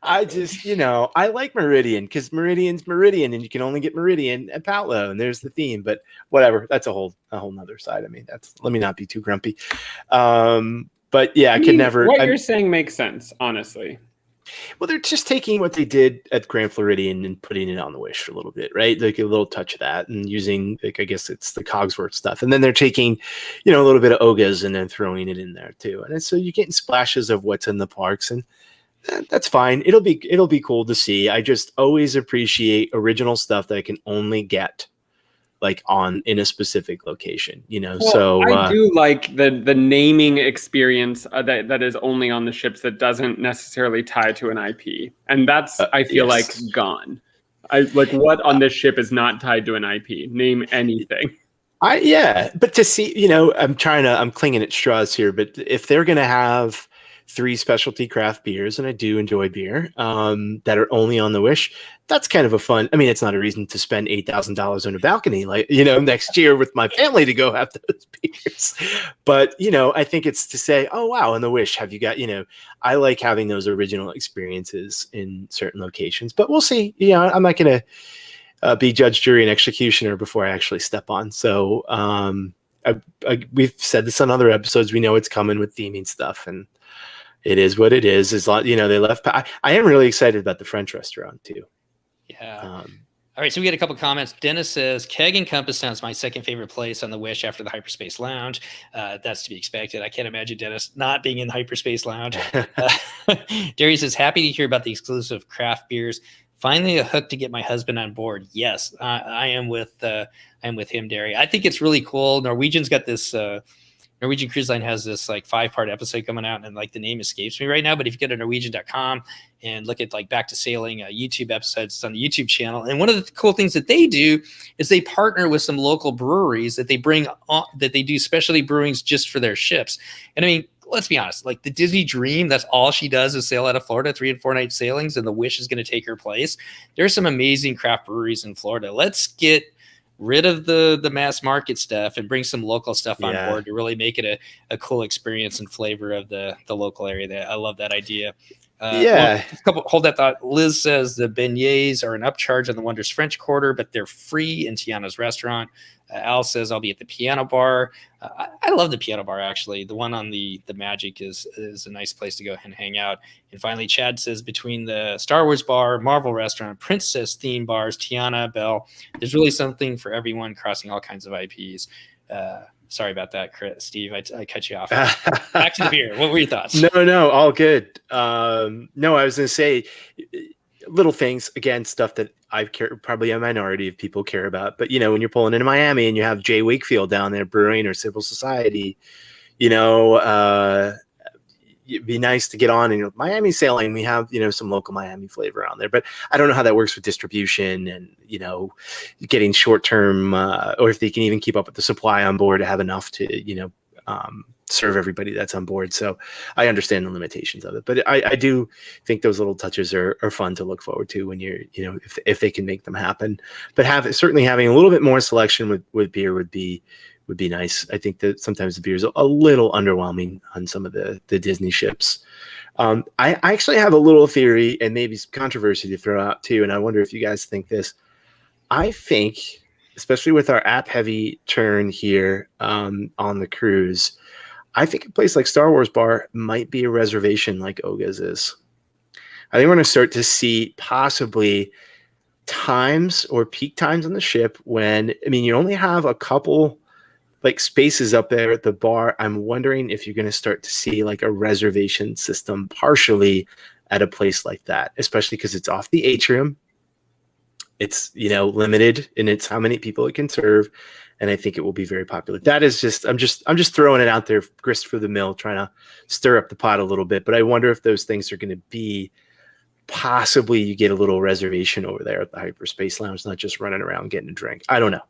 I just, I like Meridian because Meridian's Meridian and you can only get Meridian at Paolo and there's the theme, but whatever. That's a whole nother side. I mean, let me not be too grumpy. But yeah, I could never.
What you're saying makes sense, honestly.
Well, they're just taking what they did at Grand Floridian and putting it on the Wish for a little bit, right? Like a little touch of that and using, like, I guess it's the Cogsworth stuff. And then they're taking, a little bit of Oga's and then throwing it in there too. And so you're getting splashes of what's in the parks and that's fine. It'll be cool to see. I just always appreciate original stuff that I can only get like in a specific location, Well, so
I do like the naming experience that is only on the ships that doesn't necessarily tie to an IP, and that's I feel like gone. I like what on this ship is not tied to an IP. Name anything.
But to see, I'm clinging at straws here, but if they're gonna have 3 specialty craft beers, and I do enjoy beer, that are only on the Wish, that's kind of a fun. I mean, it's not a reason to spend $8,000 on a balcony, like, next year with my family to go have those beers. But, I think it's to say, oh, wow, on the Wish, have you got, I like having those original experiences in certain locations, but we'll see. I'm not going to be judge, jury, and executioner before I actually step on. So we've said this on other episodes. We know it's coming with theming stuff, and it is what it is. As long, they left. I am really excited about the French restaurant too.
Yeah. All right. So we get a couple comments. Dennis says Keg and Compass sounds my second favorite place on the Wish after the Hyperspace Lounge. That's to be expected. I can't imagine Dennis not being in the Hyperspace Lounge. Derry says happy to hear about the exclusive craft beers. Finally a hook to get my husband on board. Yes, I am with him, Derry. I think it's really cool. Norwegian's got this. Norwegian Cruise Line has this like 5-part episode coming out, and like the name escapes me right now. But if you go to Norwegian.com and look at like Back to Sailing YouTube episodes, it's on the YouTube channel. And one of the cool things that they do is they partner with some local breweries that they bring on, that they do specialty brewings just for their ships. And I mean, let's be honest, like the Disney Dream, that's all she does is sail out of Florida, 3 and 4 night sailings, and the Wish is going to take her place. There's some amazing craft breweries in Florida. Let's get rid of the mass market stuff and bring some local stuff on board to really make it a cool experience and flavor of the local area. I love that idea. Hold that thought. Liz says the beignets are an upcharge on the Wonders French Quarter, but they're free in Tiana's restaurant. Al says I'll be at the Piano Bar. I love the Piano Bar, actually. The one on the Magic is a nice place to go and hang out. And finally, Chad says between the Star Wars Bar, Marvel Restaurant, Princess theme bars, Tiana, Belle, there's really something for everyone, crossing all kinds of IPs. Sorry about that, Steve. I cut you off. Back to the beer. What were your thoughts?
No, all good. No, I was going to say little things, again, stuff that probably a minority of people care about. But, when you're pulling into Miami and you have Jay Wakefield down there brewing, or Civil Society, it'd be nice to get on and Miami sailing. We have, some local Miami flavor on there, but I don't know how that works with distribution and, getting short-term, or if they can even keep up with the supply on board to have enough to, serve everybody that's on board. So I understand the limitations of it, but I do think those little touches are fun to look forward to when you're, if they can make them happen. But certainly having a little bit more selection with beer would be nice. I think that sometimes the beer is a little underwhelming on some of the Disney ships. I actually have a little theory and maybe some controversy to throw out too, and I wonder if you guys think this. I think, especially with our app-heavy turn here on the cruise, I think a place like Star Wars Bar might be a reservation like Oga's is. I think we're going to start to see possibly times or peak times on the ship when, you only have a couple like spaces up there at the bar. I'm wondering if you're going to start to see like a reservation system partially at a place like that, especially because it's off the atrium. It's, limited in its how many people it can serve, and I think it will be very popular. That is just I'm just throwing it out there, grist for the mill, trying to stir up the pot a little bit. But I wonder if those things are going to be possibly you get a little reservation over there at the Hyperspace Lounge, not just running around getting a drink. I don't know.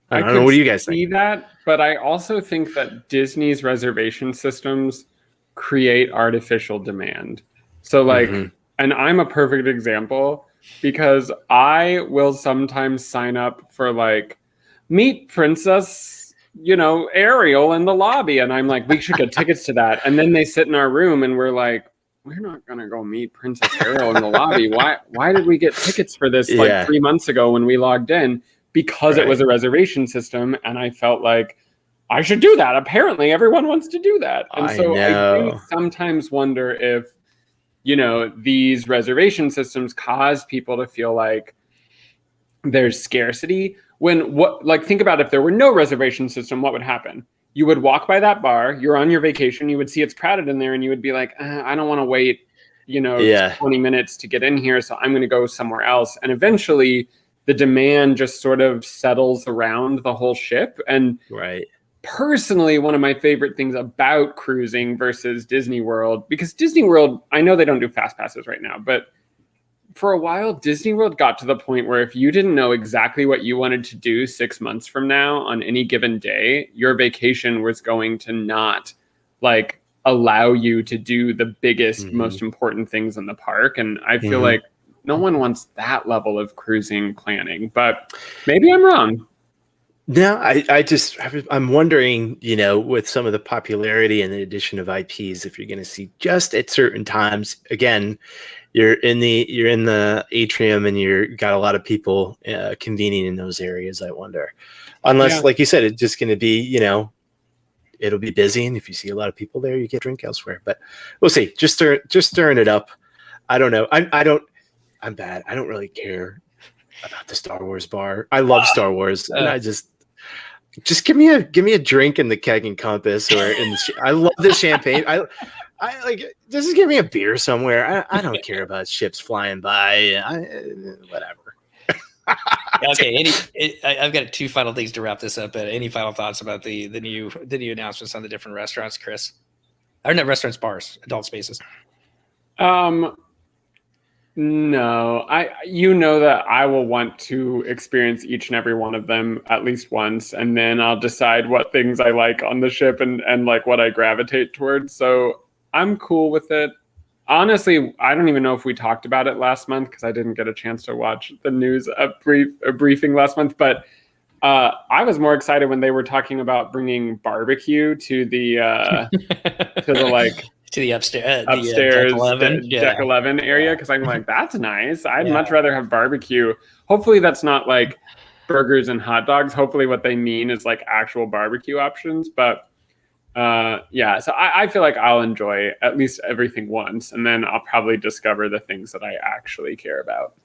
I don't know. What do you guys think?
See that, but I also think that Disney's reservation systems create artificial demand. So like, and I'm a perfect example because I will sometimes sign up for like meet Princess, Ariel in the lobby. And I'm like, we should get tickets to that. And then they sit in our room and we're like, we're not going to go meet Princess Ariel in the lobby. Why did we get tickets for this like 3 months ago when we logged in? Because it was a reservation system. And I felt like I should do that. Apparently everyone wants to do that. And I do sometimes wonder if, these reservation systems cause people to feel like there's scarcity when think about if there were no reservation system, what would happen? You would walk by that bar, you're on your vacation, you would see it's crowded in there and you would be like, I don't want to wait, 20 minutes to get in here. So I'm going to go somewhere else. And eventually the demand just sort of settles around the whole ship. And personally, one of my favorite things about cruising versus Disney World, because Disney World, I know they don't do fast passes right now, but for a while, Disney World got to the point where if you didn't know exactly what you wanted to do 6 months from now on any given day, your vacation was going to not allow you to do the biggest, most important things in the park. And I feel like no one wants that level of cruising planning, but maybe I'm wrong.
No, I'm wondering, with some of the popularity and the addition of IPs, if you're going to see just at certain times, again, you're in the atrium and you're got a lot of people convening in those areas. I wonder, unless, like you said, it's just going to be, it'll be busy. And if you see a lot of people there, you get drink elsewhere, but we'll see. Just stirring it up. I don't know. I'm bad. I don't really care about the Star Wars bar. I love Star Wars, and I just give me a drink in the Keg and Compass, or I love the champagne. I like just give me a beer somewhere. I don't care about ships flying by. Whatever.
Okay. I've got two final things to wrap this up. But any final thoughts about the new announcements on the different restaurants, Chris? Or not restaurants, bars, adult spaces.
No, that I will want to experience each and every one of them at least once, and then I'll decide what things I like on the ship and like what I gravitate towards. So I'm cool with it. Honestly, I don't even know if we talked about it last month because I didn't get a chance to watch the news a briefing last month. But I was more excited when they were talking about bringing barbecue to the
to the upstairs
Deck 11 area, because I'm like, that's nice. I'd much rather have barbecue. Hopefully that's not like burgers and hot dogs. Hopefully what they mean is like actual barbecue options. But so I feel like I'll enjoy at least everything once, and then I'll probably discover the things that I actually care about.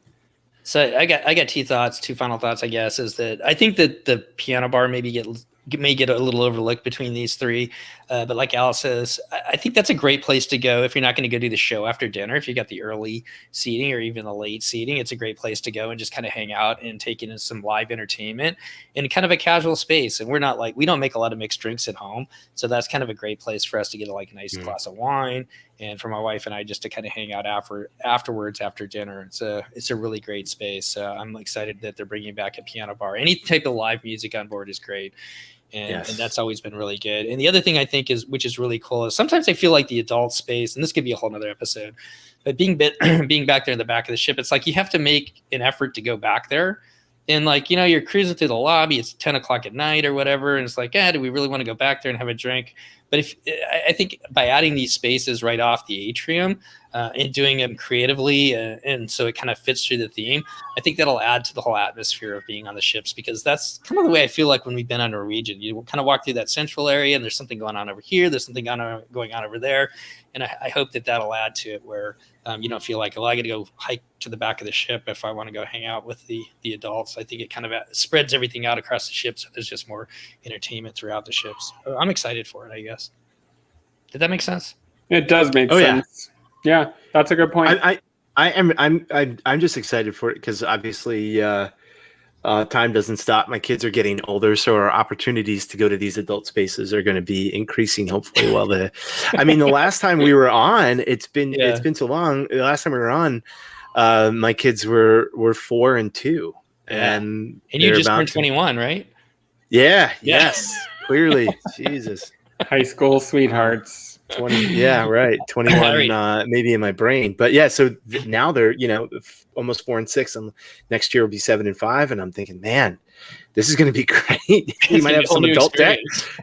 So I got two final thoughts, I guess, is that I think that the piano bar may get a little overlooked between these three. But like Alice says, I think that's a great place to go if you're not going to go do the show after dinner. If you got the early seating or even the late seating, it's a great place to go and just kind of hang out and take in some live entertainment in kind of a casual space. And we don't make a lot of mixed drinks at home. So that's kind of a great place for us to get a nice glass of wine. And for my wife and I just to kind of hang out afterwards after dinner. It's a really great space. I'm excited that they're bringing back a piano bar. Any type of live music on board is great. And that's always been really good. And the other thing I think which is really cool, is sometimes I feel like the adult space, and this could be a whole nother episode, but being back there in the back of the ship, it's like you have to make an effort to go back there. And you're cruising through the lobby, it's 10 o'clock at night or whatever. And it's like, do we really want to go back there and have a drink? But I think by adding these spaces right off the atrium and doing them creatively, and so it kind of fits through the theme, I think that'll add to the whole atmosphere of being on the ships, because that's kind of the way I feel like when we've been on Norwegian. You kind of walk through that central area and there's something going on over here, there's something going on over there. And I hope that'll add to it where you don't feel like, I got to go hike to the back of the ship if I want to go hang out with the adults. I think it kind of spreads everything out across the ship, so there's just more entertainment throughout the ships. I'm excited for it, I guess. Did that make sense?
It does make sense. Yeah, that's a good point.
I'm just excited for it because obviously time doesn't stop. My kids are getting older, so our opportunities to go to these adult spaces are going to be increasing. Hopefully, the last time we were on, it's been so long. The last time we were on, my kids were 4 and 2, and
you just turned 21, right?
Yeah. Yes. Clearly, Jesus.
High school sweethearts.
20. Yeah. Right. 21.
Right.
Maybe in my brain, but yeah. So now they're almost 4 and 6, and next year will be 7 and 5, and I'm thinking, man, this is going to be great. We might have some adult tech.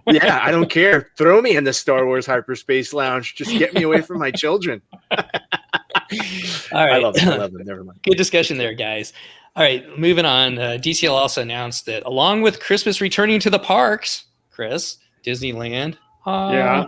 Yeah, I don't care. Throw me in the Star Wars Hyperspace Lounge. Just get me away from my children.
All right.
I love them. Never mind.
Good discussion there, guys. All right, moving on. DCL also announced that along with Christmas returning to the parks, Chris, Disneyland.
Yeah,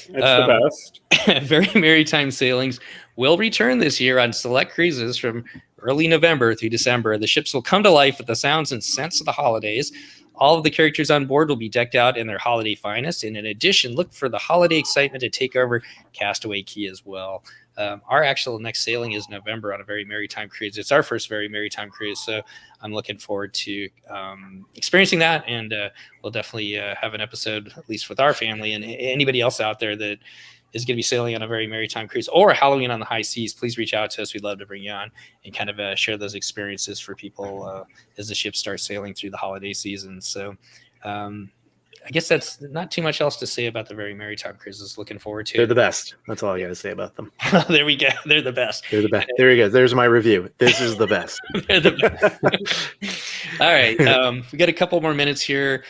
it's the
best. Very Maritime sailings will return this year on select cruises from early November through December. The ships will come to life with the sounds and scents of the holidays. All of the characters on board will be decked out in their holiday finest. And in addition, look for the holiday excitement to take over Castaway Cay as well. Our actual next sailing is November on a Very Maritime cruise. It's our first Very Maritime cruise, so I'm looking forward to experiencing that, and we'll definitely have an episode, at least with our family, and anybody else out there that is going to be sailing on a Very Maritime cruise or Halloween on the high seas. Please reach out to us. We'd love to bring you on and kind of share those experiences for people as the ships start sailing through the holiday season. So I guess that's not too much else to say about the Very Maritime cruises. Looking forward to it.
They're the best. That's all I got to say about them.
There we go. They're the best.
They're the best. There we go. There's my review. This is the best.
They're the best. All right. We got a couple more minutes here.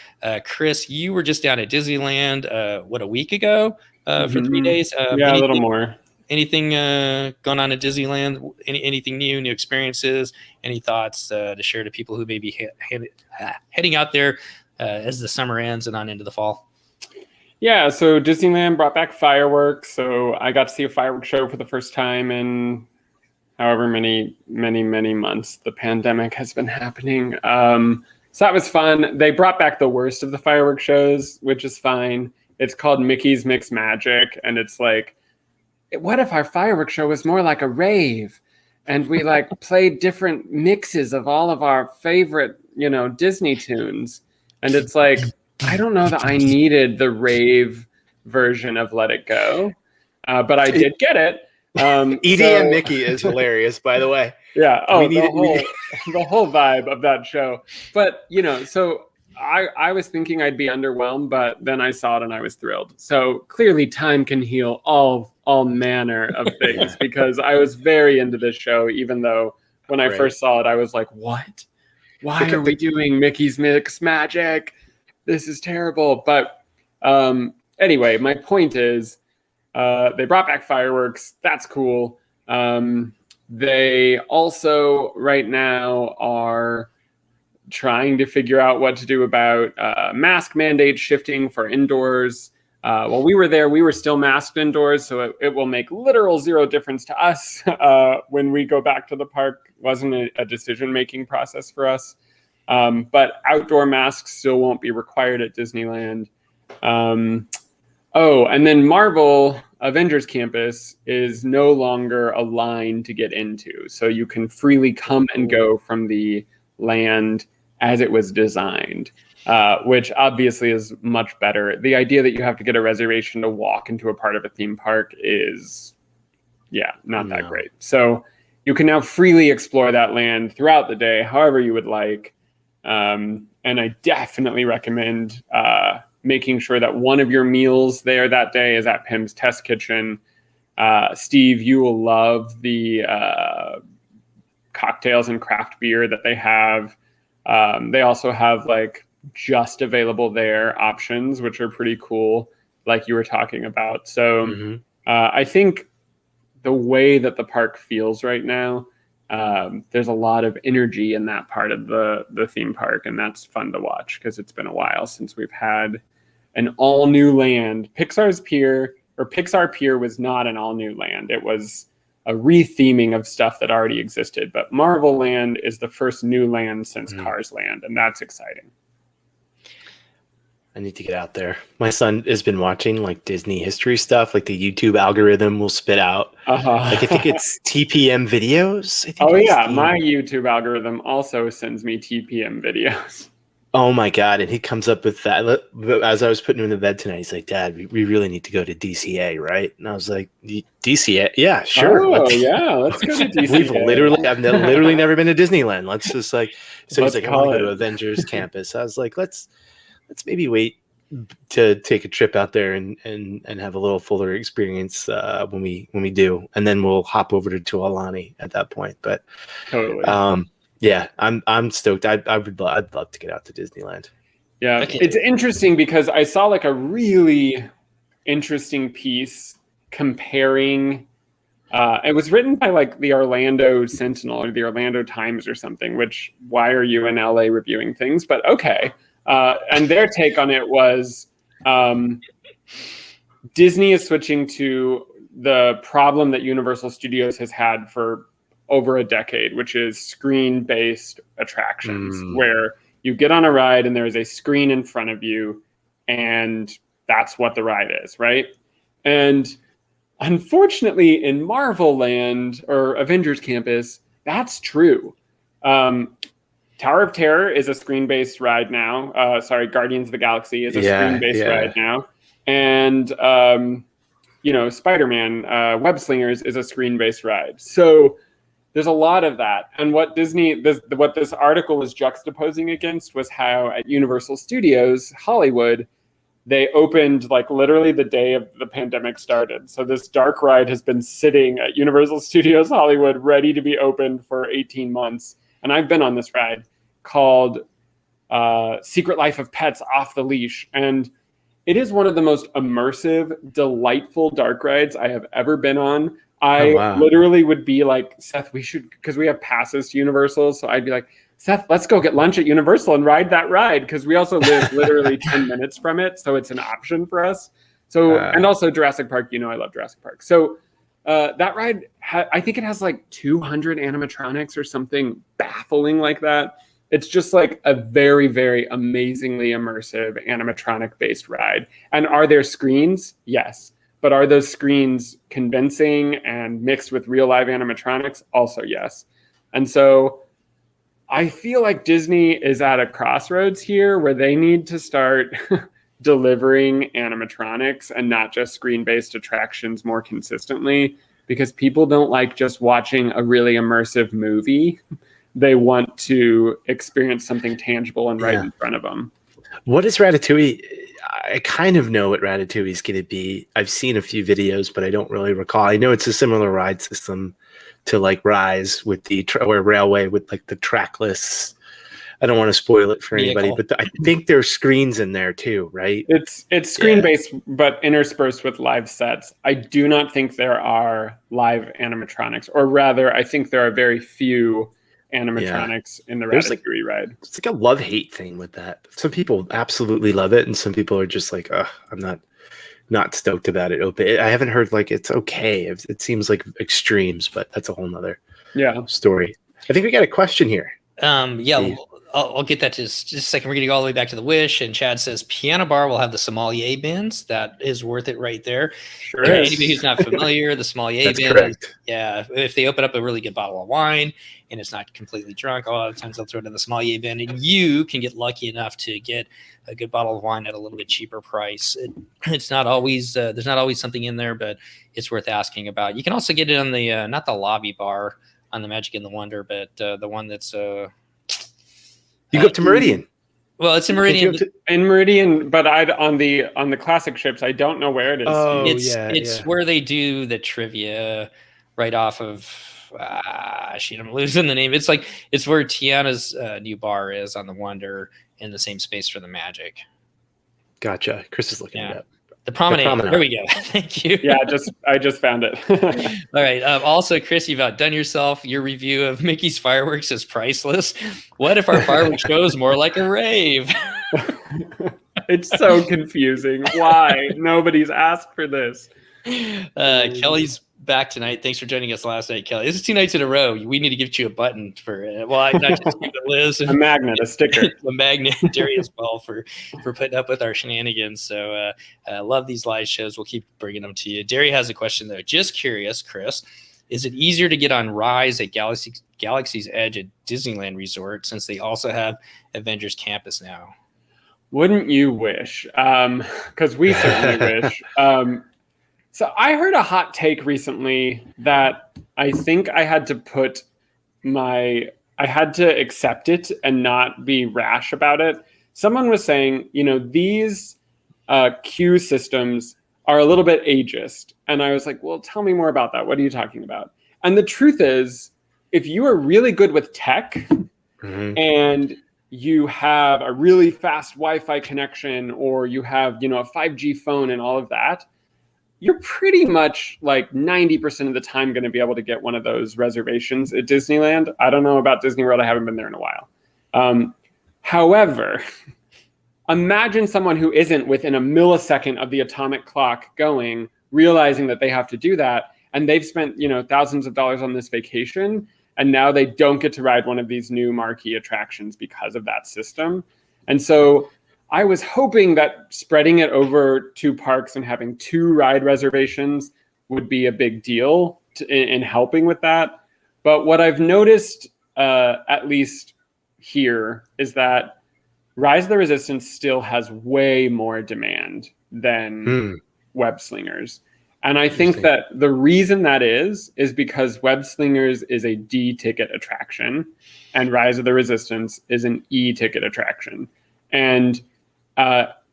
Chris, you were just down at Disneyland, a week ago for 3 days?
Yeah, a little more.
Anything going on at Disneyland? Anything new experiences? Any thoughts to share to people who may be heading out there as the summer ends and on into the fall?
Yeah, so Disneyland brought back fireworks. So I got to see a fireworks show for the first time in however many months the pandemic has been happening. So that was fun. They brought back the worst of the fireworks shows, which is fine. It's called Mickey's Mixed Magic. And it's like, what if our fireworks show was more like a rave? And we played different mixes of all of our favorite, Disney tunes. And it's like, I don't know that I needed the rave version of Let It Go, but I did get it.
Edie and Mickey is hilarious, by the way.
Yeah. Oh, the whole vibe of that show. But, so I was thinking I'd be underwhelmed, but then I saw it and I was thrilled. So clearly time can heal all manner of things because I was very into this show, even though when I first saw it, I was like, what? Why are we doing Mickey's Mixed Magic? This is terrible. But anyway, my point is they brought back fireworks. That's cool. They also right now are trying to figure out what to do about mask mandates shifting for indoors. While we were there, we were still masked indoors, so it will make literal zero difference to us when we go back to the park. Wasn't a decision-making process for us. But outdoor masks still won't be required at Disneyland. And then Marvel Avengers Campus is no longer a line to get into. So you can freely come and go from the land as it was designed, which obviously is much better. The idea that you have to get a reservation to walk into a part of a theme park is, not that great. So you can now freely explore that land throughout the day, however you would like. And I definitely recommend making sure that one of your meals there that day is at Pym's Test Kitchen. Steve, you will love the cocktails and craft beer that they have. They also have just available there options, which are pretty cool, like you were talking about. So I think the way that the park feels right now, there's a lot of energy in that part of the theme park, and that's fun to watch because it's been a while since we've had an all new land. Pixar Pier was not an all new land. It was a retheming of stuff that already existed, but Marvel Land is the first new land since Cars Land, and that's exciting.
I need to get out there. My son has been watching like Disney history stuff. Like the YouTube algorithm will spit out. Like I think it's TPM videos. I think
Oh
it's
yeah, my YouTube algorithm also sends me TPM videos.
Oh my God. And he comes up with that. As I was putting him in bed tonight, he's like, Dad, we really need to go to DCA, right? And I was like, DCA? Yeah, sure.
Oh, yeah, let's go to DCA.
I've literally never been to Disneyland. Let's just like, so he's like, I want to go to
it.
Avengers Campus. I was like, let's maybe wait to take a trip out there and have a little fuller experience when we do. And then we'll hop over to Tuolani at that point. But
Totally.
yeah, I'm stoked. I'd love to get out to Disneyland.
Yeah,
Okay.
It's interesting because I saw like a really interesting piece comparing. It was written by like the Orlando Sentinel or the Orlando Times or something. Which, why are you in LA reviewing things? But okay, and their take on it was Disney is switching to the problem that Universal Studios has had for over a decade, which is screen-based attractions, where you get on a ride and there is a screen in front of you, and that's what the ride is, right? And unfortunately, in Marvel Land or Avengers Campus, that's true. Tower of Terror is a screen-based ride now. Guardians of the Galaxy is a screen-based ride now. And, Spider-Man, Web Slingers is a screen-based ride. So there's a lot of that. And what this article was juxtaposing against was how at Universal Studios Hollywood, they opened like literally the day of the pandemic started. So this dark ride has been sitting at Universal Studios Hollywood ready to be opened for 18 months. And I've been on this ride called Secret Life of Pets Off the Leash. And it is one of the most immersive, delightful dark rides I have ever been on. I literally would be like, Seth, we should, because we have passes to Universal. So I'd be like, Seth, let's go get lunch at Universal and ride that ride. Because we also live literally 10 minutes from it. So it's an option for us. So, and also Jurassic Park, I love Jurassic Park. So that ride, I think it has like 200 animatronics or something baffling like that. It's just like a very, very amazingly immersive animatronic based ride. And are there screens? Yes. But are those screens convincing and mixed with real live animatronics? Also, yes. And so I feel like Disney is at a crossroads here where they need to start delivering animatronics and not just screen-based attractions more consistently, because people don't like just watching a really immersive movie. They want to experience something tangible and right in front of them.
What is Ratatouille? I kind of know what Ratatouille is going to be. I've seen a few videos, but I don't really recall. I know it's a similar ride system to like Rise with the or Railway with like the trackless. I don't want to spoil it for anybody, but I think there's screens in there too, right?
It's screen-based, but interspersed with live sets. I do not think there are live animatronics, or rather, I think there are very few animatronics in the Ratatouille ride.
It's like a love-hate thing with that. Some people absolutely love it, and some people are just like, I'm not stoked about it. I haven't heard like it's okay. It seems like extremes, but that's a whole nother story. I think we got a question here.
I'll get that just a second. We're going to go all the way back to the Wish, and Chad says Piano Bar will have the sommelier bins. That is worth it right there.
Sure.
Anybody who's not familiar, the sommelier bin, if they open up a really good bottle of wine and it's not completely drunk, a lot of times they'll throw it in the sommelier bin, and you can get lucky enough to get a good bottle of wine at a little bit cheaper price. It's not always there's not always something in there, but it's worth asking about. You can also get it on the not the lobby bar on the Magic and the Wonder, but the one that's
you go up to Meridian.
Well, it's in Meridian.
In Meridian, but on the classic ships, I don't know where it is.
Oh,
it's where they do the trivia right off of I'm losing the name. It's where Tiana's new bar is on the Wonder, in the same space for the Magic.
Gotcha. Chris is looking it up.
The promenade. There we go. Thank you.
Yeah, I just found it.
All right. Also, Chris, you've outdone yourself. Your review of Mickey's fireworks is priceless. What if our fireworks show is more like a rave?
It's so confusing. Why? Nobody's asked for this.
Kelly's back tonight. Thanks for joining us last night, Kelly. This is 2 nights in a row. We need to get you a button for not just you, but Liz.
A magnet, a sticker.
A magnet, Derry as well for putting up with our shenanigans. So love these live shows. We'll keep bringing them to you. Derry has a question though. Just curious, Chris, is it easier to get on Rise at Galaxy's Edge at Disneyland Resort since they also have Avengers Campus now?
Wouldn't you wish? Because we certainly wish. So I heard a hot take recently that I think I had to accept it and not be rash about it. Someone was saying, these queue systems are a little bit ageist. And I was like, well, tell me more about that. What are you talking about? And the truth is, if you are really good with tech and you have a really fast Wi-Fi connection, or you have, a 5G phone and all of that, you're pretty much like 90% of the time going to be able to get one of those reservations at Disneyland. I don't know about Disney World. I haven't been there in a while. However, imagine someone who isn't within a millisecond of the atomic clock going, realizing that they have to do that. And they've spent, thousands of dollars on this vacation. And now they don't get to ride one of these new marquee attractions because of that system. And so I was hoping that spreading it over 2 parks and having 2 ride reservations would be a big deal in helping with that. But what I've noticed, at least here, is that Rise of the Resistance still has way more demand than Web Slingers. And I think that the reason that is because Web Slingers is a D-ticket attraction and Rise of the Resistance is an E-ticket attraction. And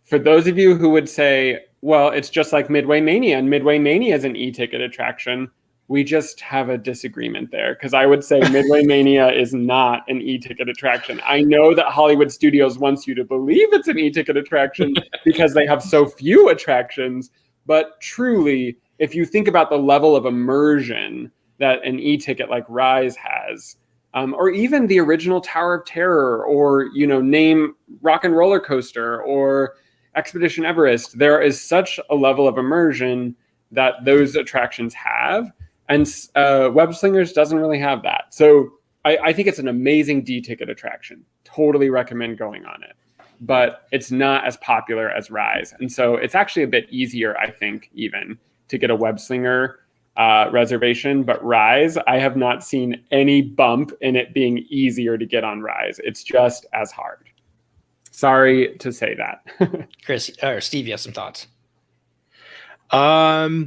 for those of you who would say, well, it's just like Midway Mania, and Midway Mania is an e-ticket attraction, we just have a disagreement there, because I would say Midway Mania is not an e-ticket attraction. I know that Hollywood Studios wants you to believe it's an e-ticket attraction because they have so few attractions, but truly, if you think about the level of immersion that an e-ticket like Rise has, or even the original Tower of Terror, or name Rock and Roller Coaster or Expedition Everest, there is such a level of immersion that those attractions have, and Web Slingers doesn't really have that. So I think it's an amazing D-ticket attraction. Totally recommend going on it, but it's not as popular as Rise, and so it's actually a bit easier, I think, even to get a Web Slinger reservation. But Rise, I have not seen any bump in it being easier to get on Rise. It's just as hard. Sorry to say that.
Chris or Steve, you have some thoughts?
I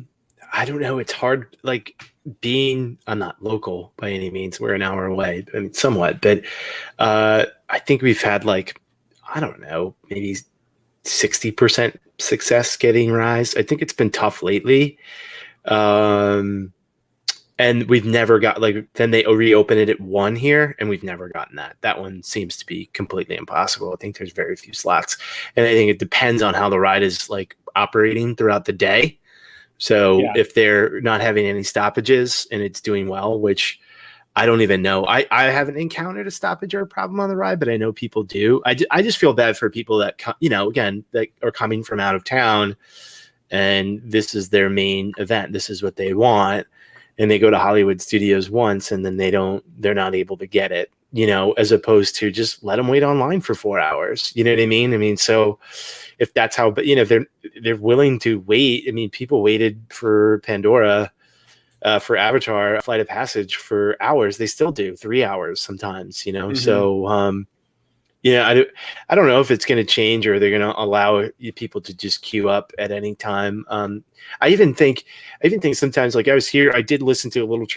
don't know. It's hard, I'm not local by any means. We're an hour away, I mean, somewhat, but I think we've had I don't know, maybe 60% success getting Rise. I think it's been tough lately. And we've never got then they reopen it at 1 here, and we've never gotten that. That one seems to be completely impossible. I think there's very few slots, and I think it depends on how the ride is operating throughout the day. So if they're not having any stoppages and it's doing well, which I don't even know. I haven't encountered a stoppage or a problem on the ride, but I know people do. I just feel bad for people that, again, that are coming from out of town and this is their main event. This is what they want. And they go to Hollywood Studios once and then they're not able to get it, as opposed to just let them wait online for 4 hours. You know what I mean? I mean, so if that's how, but if they're willing to wait, I mean, people waited for Pandora, for Avatar, A Flight of Passage for hours. They still do 3 hours sometimes, So, I don't know if it's going to change or they're going to allow people to just queue up at any time. I even think sometimes, I was here, I did listen to a little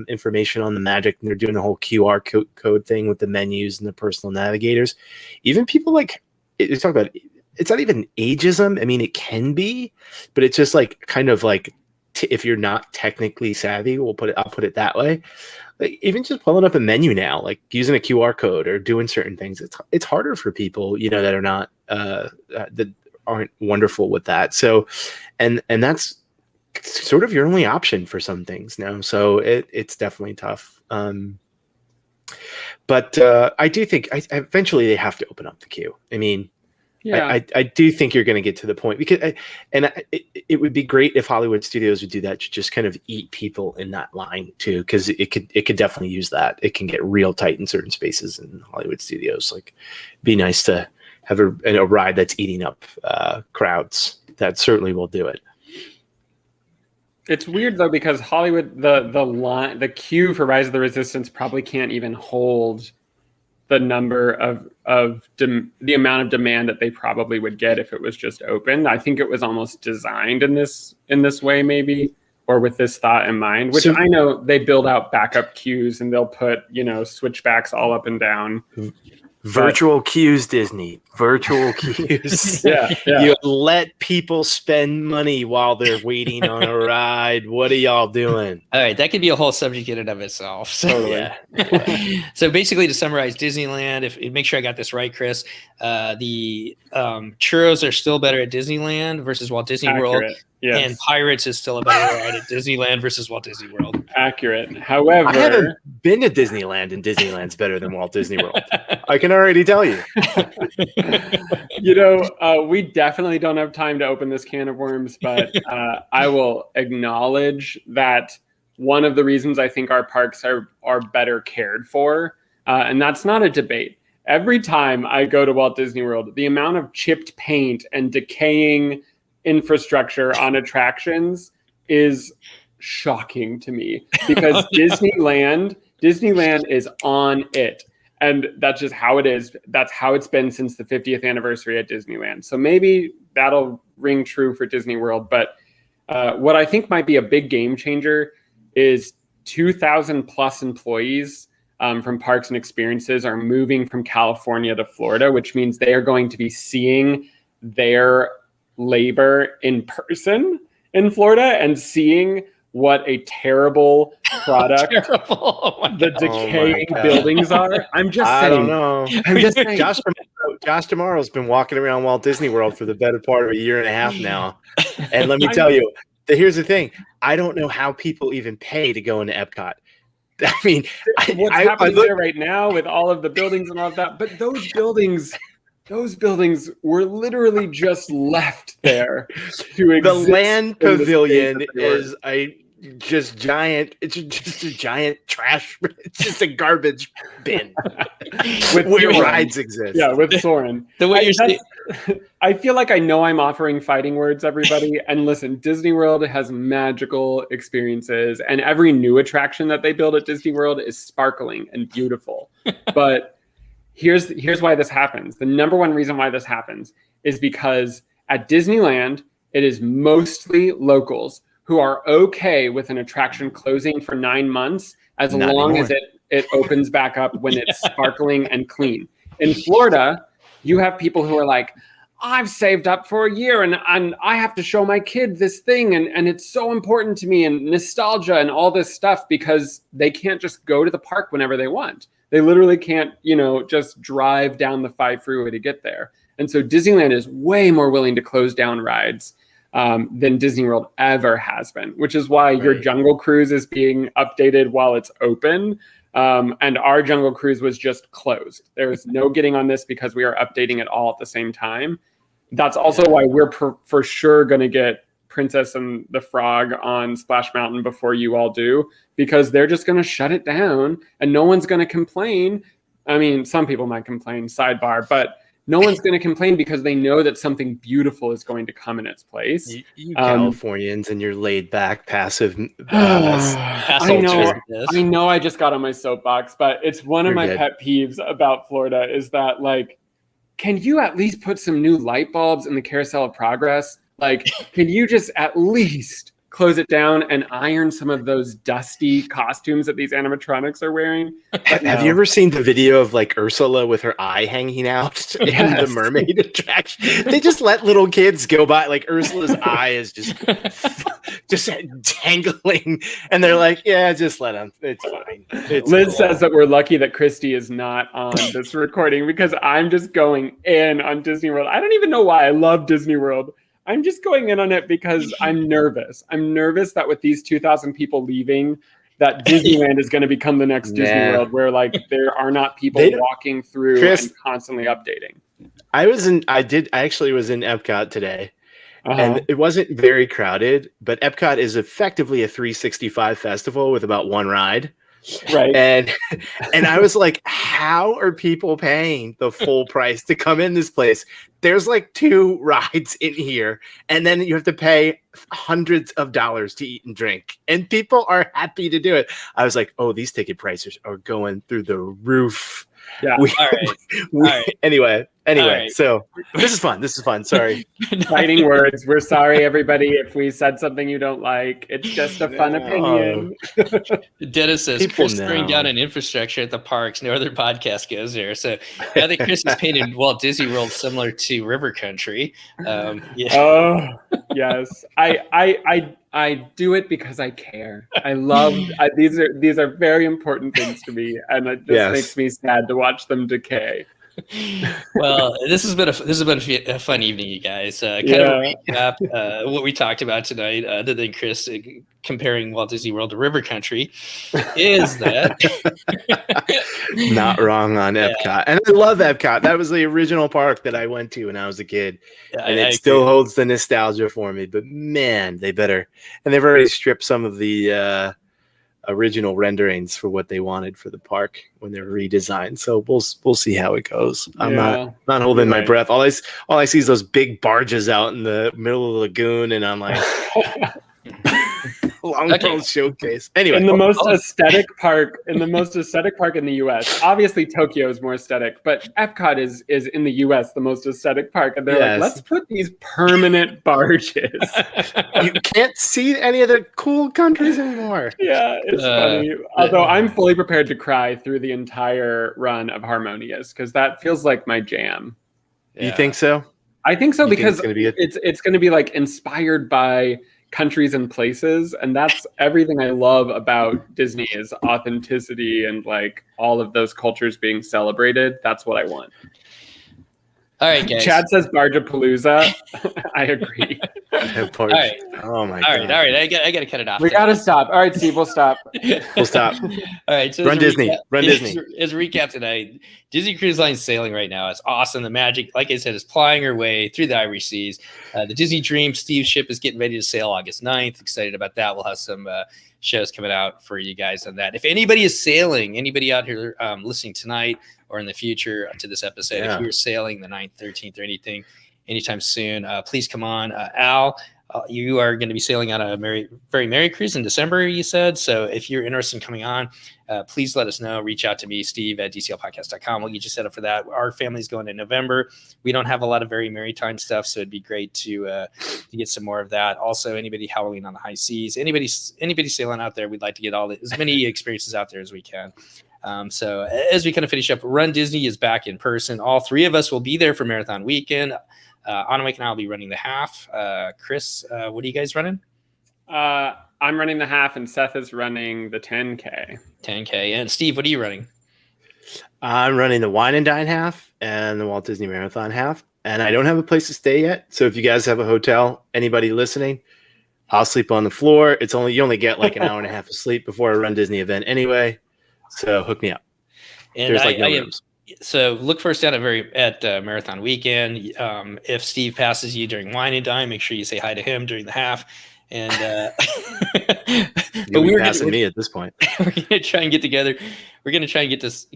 information on the Magic, and they're doing a whole QR code thing with the menus and the personal navigators. Even people you talk about, it's not even ageism. I mean, it can be, but it's just if you're not technically savvy, I'll put it that way. Even just pulling up a menu now, using a QR code or doing certain things, it's harder for people, that are not that aren't wonderful with that. So, and that's sort of your only option for some things now. So it's definitely tough. But I do think eventually they have to open up the queue. I mean,
Yeah.
I do think you're going to get to the point because it would be great if Hollywood studios would do that to just kind of eat people in that line too, because it could definitely use that. It can get real tight in certain spaces in Hollywood studios. Like, it'd be nice to have a ride that's eating up crowds. That certainly will do it.
It's weird though, because Hollywood, the queue for Rise of the Resistance probably can't even hold the number of the amount of demand that they probably would get if it was just open. I think it was almost designed in this way, maybe, or with this thought in mind, which I know they build out backup queues and they'll put, switchbacks all up and down.
Virtual queues, Disney. Virtual queues.
Yeah.
You let people spend money while they're waiting on a ride. What are y'all doing?
All right, that could be a whole subject in and of itself. So,
Totally.
So basically, to summarize, Disneyland. Make sure I got this right, Chris. The churros are still better at Disneyland versus Walt Disney World.
Yes.
And Pirates is still a better ride at Disneyland versus Walt Disney World.
Accurate. However,
I haven't been to Disneyland, and Disneyland's better than Walt Disney World. I can already tell you.
We definitely don't have time to open this can of worms, but I will acknowledge that one of the reasons I think our parks are better cared for, and that's not a debate. Every time I go to Walt Disney World, the amount of chipped paint and decaying infrastructure on attractions is shocking to me, because Disneyland is on it. And that's just how it is. That's how it's been since the 50th anniversary at Disneyland. So maybe that'll ring true for Disney World. But what I think might be a big game changer is 2,000 plus employees from Parks and Experiences are moving from California to Florida, which means they are going to be seeing their labor in person in Florida and seeing what a terrible product the decaying buildings are. I'm just saying.
I don't know.
I'm just saying.
Josh Tomorrow's been walking around Walt Disney World for the better part of a year and a half now. And let me tell you, here's the thing. I don't know how people even pay to go into Epcot. I mean,
what's happening there right now with all of the buildings and all of that, but those buildings were literally just left there to exist.
The land pavilion is just giant. It's just a giant trash. It's just a garbage bin with where rides exist.
Yeah, with Soarin'.
The way
I feel like I know I'm offering fighting words, everybody. And listen, Disney World has magical experiences, and every new attraction that they build at Disney World is sparkling and beautiful. But here's why this happens. The number one reason why this happens is because at Disneyland, it is mostly locals who are okay with an attraction closing for 9 months as long as it opens back up when it's sparkling and clean. In Florida, you have people who are like, I've saved up for a year and I have to show my kid this thing and it's so important to me, and nostalgia and all this stuff, because they can't just go to the park whenever they want. They literally can't, just drive down the 5 freeway to get there. And so Disneyland is way more willing to close down rides than Disney World ever has been, which is why your Jungle Cruise is being updated while it's open. And our Jungle Cruise was just closed. There's no getting on this because we are updating it all at the same time. That's also why we're for sure going to get Princess and the Frog on Splash Mountain before you all do, because they're just going to shut it down and no one's going to complain. I mean, some people might complain, sidebar, but no one's going to complain because they know that something beautiful is going to come in its place.
You Californians and your laid back, passive.
I know I just got on my soapbox, but it's one of my pet peeves about Florida is that, like, can you at least put some new light bulbs in the Carousel of Progress? Like, can you just at least close it down and iron some of those dusty costumes that these animatronics are wearing?
Have you ever seen the video of like Ursula with her eye hanging out in the mermaid attraction? They just let little kids go by. Like Ursula's eye is just dangling, and they're like, "Yeah, just let them. It's fine."
Liz says that we're lucky that Christy is not on this recording because I'm just going in on Disney World. I don't even know why I love Disney World. I'm just going in on it because I'm nervous. I'm nervous that with these 2,000 people leaving, that Disneyland is going to become the next Disney World, where like there are not people walking through and constantly updating.
I actually was in Epcot today.
Uh-huh.
And it wasn't very crowded, but Epcot is effectively a 365 festival with about one ride.
Right.
And I was like, how are people paying the full price to come in this place? There's like 2 rides in here, and then you have to pay hundreds of dollars to eat and drink. And people are happy to do it. I was like, oh, these ticket prices are going through the roof.
Yeah.
All right.
Anyway,
right.
So this is fun. Sorry.
Fighting words. We're sorry, everybody, if we said something you don't like. It's just a fun opinion.
Dennis says,
People
Chris throwing
know.
down an infrastructure at the parks. No other podcast goes there. So I think Chris has painted Walt Disney World similar to River Country. Yeah.
Oh, yes. I do it because I care. I love these are very important things to me, and it just makes me sad to watch them decay.
Well, this has been a fun evening, you guys. Kind of recap what we talked about tonight, other than Chris comparing Walt Disney World to River Country, is that
not wrong on Epcot. And I love Epcot. That was the original park that I went to when I was a kid. And it still holds the nostalgia for me. But man, they better. And they've already stripped some of the original renderings for what they wanted for the park when they're redesigned. So we'll see how it goes. I'm not holding my breath. All I see is those big barges out in the middle of the lagoon, and I'm like long showcase. Anyway,
in the most aesthetic park in the US. Obviously Tokyo is more aesthetic, but Epcot is in the US the most aesthetic park, and they're like, let's put these permanent barges.
You can't see any of the cool countries anymore.
Yeah, it's funny. Although I'm fully prepared to cry through the entire run of Harmonious, because that feels like my jam.
You think so?
I think so, because it's going to be like inspired by countries and places, and that's everything I love about Disney is authenticity and like all of those cultures being celebrated. That's what I want.
All right, guys.
Chad says Barjapalooza. I agree.
All right. Oh my God.
All right. I got to cut it off.
We got to stop. All right, Steve, we'll stop.
We'll stop.
All right. So
Run Disney.
As a recap tonight, Disney Cruise Line's sailing right now. It's awesome. The Magic, like I said, is plying her way through the Irish Seas. The Disney Dream Steve's ship is getting ready to sail August 9th. Excited about that. We'll have some shows coming out for you guys on that. If anybody is sailing, anybody out here listening tonight or in the future to this episode, if you're sailing the 9th, 13th, or anytime soon, please come on. Al, you are going to be sailing on a very merry cruise in December, you said. So if you're interested in coming on, please let us know. Reach out to me, Steve at DCLpodcast.com. We'll get you set up for that. Our family's going in November. We don't have a lot of very maritime stuff, so it'd be great to get some more of that. Also, anybody howling on the high seas, anybody sailing out there, we'd like to get as many experiences out there as we can. So as we kind of finish up, Run Disney is back in person. All 3 of us will be there for Marathon Weekend. Anamik and I will be running the half. Chris, what are you guys running?
I'm running the half, and Seth is running the 10K.
10K. And Steve, what are you running?
I'm running the Wine and Dine half and the Walt Disney Marathon half. And I don't have a place to stay yet. So if you guys have a hotel, anybody listening, I'll sleep on the floor. You only get like an hour and a half of sleep before a Run Disney event anyway. So hook me up.
And there's no rooms. So look for us down at Marathon Weekend. If Steve passes you during Wine and Dine, make sure you say hi to him during the half. And
but we're passing me at this point.
We're gonna try and get together. We're gonna try and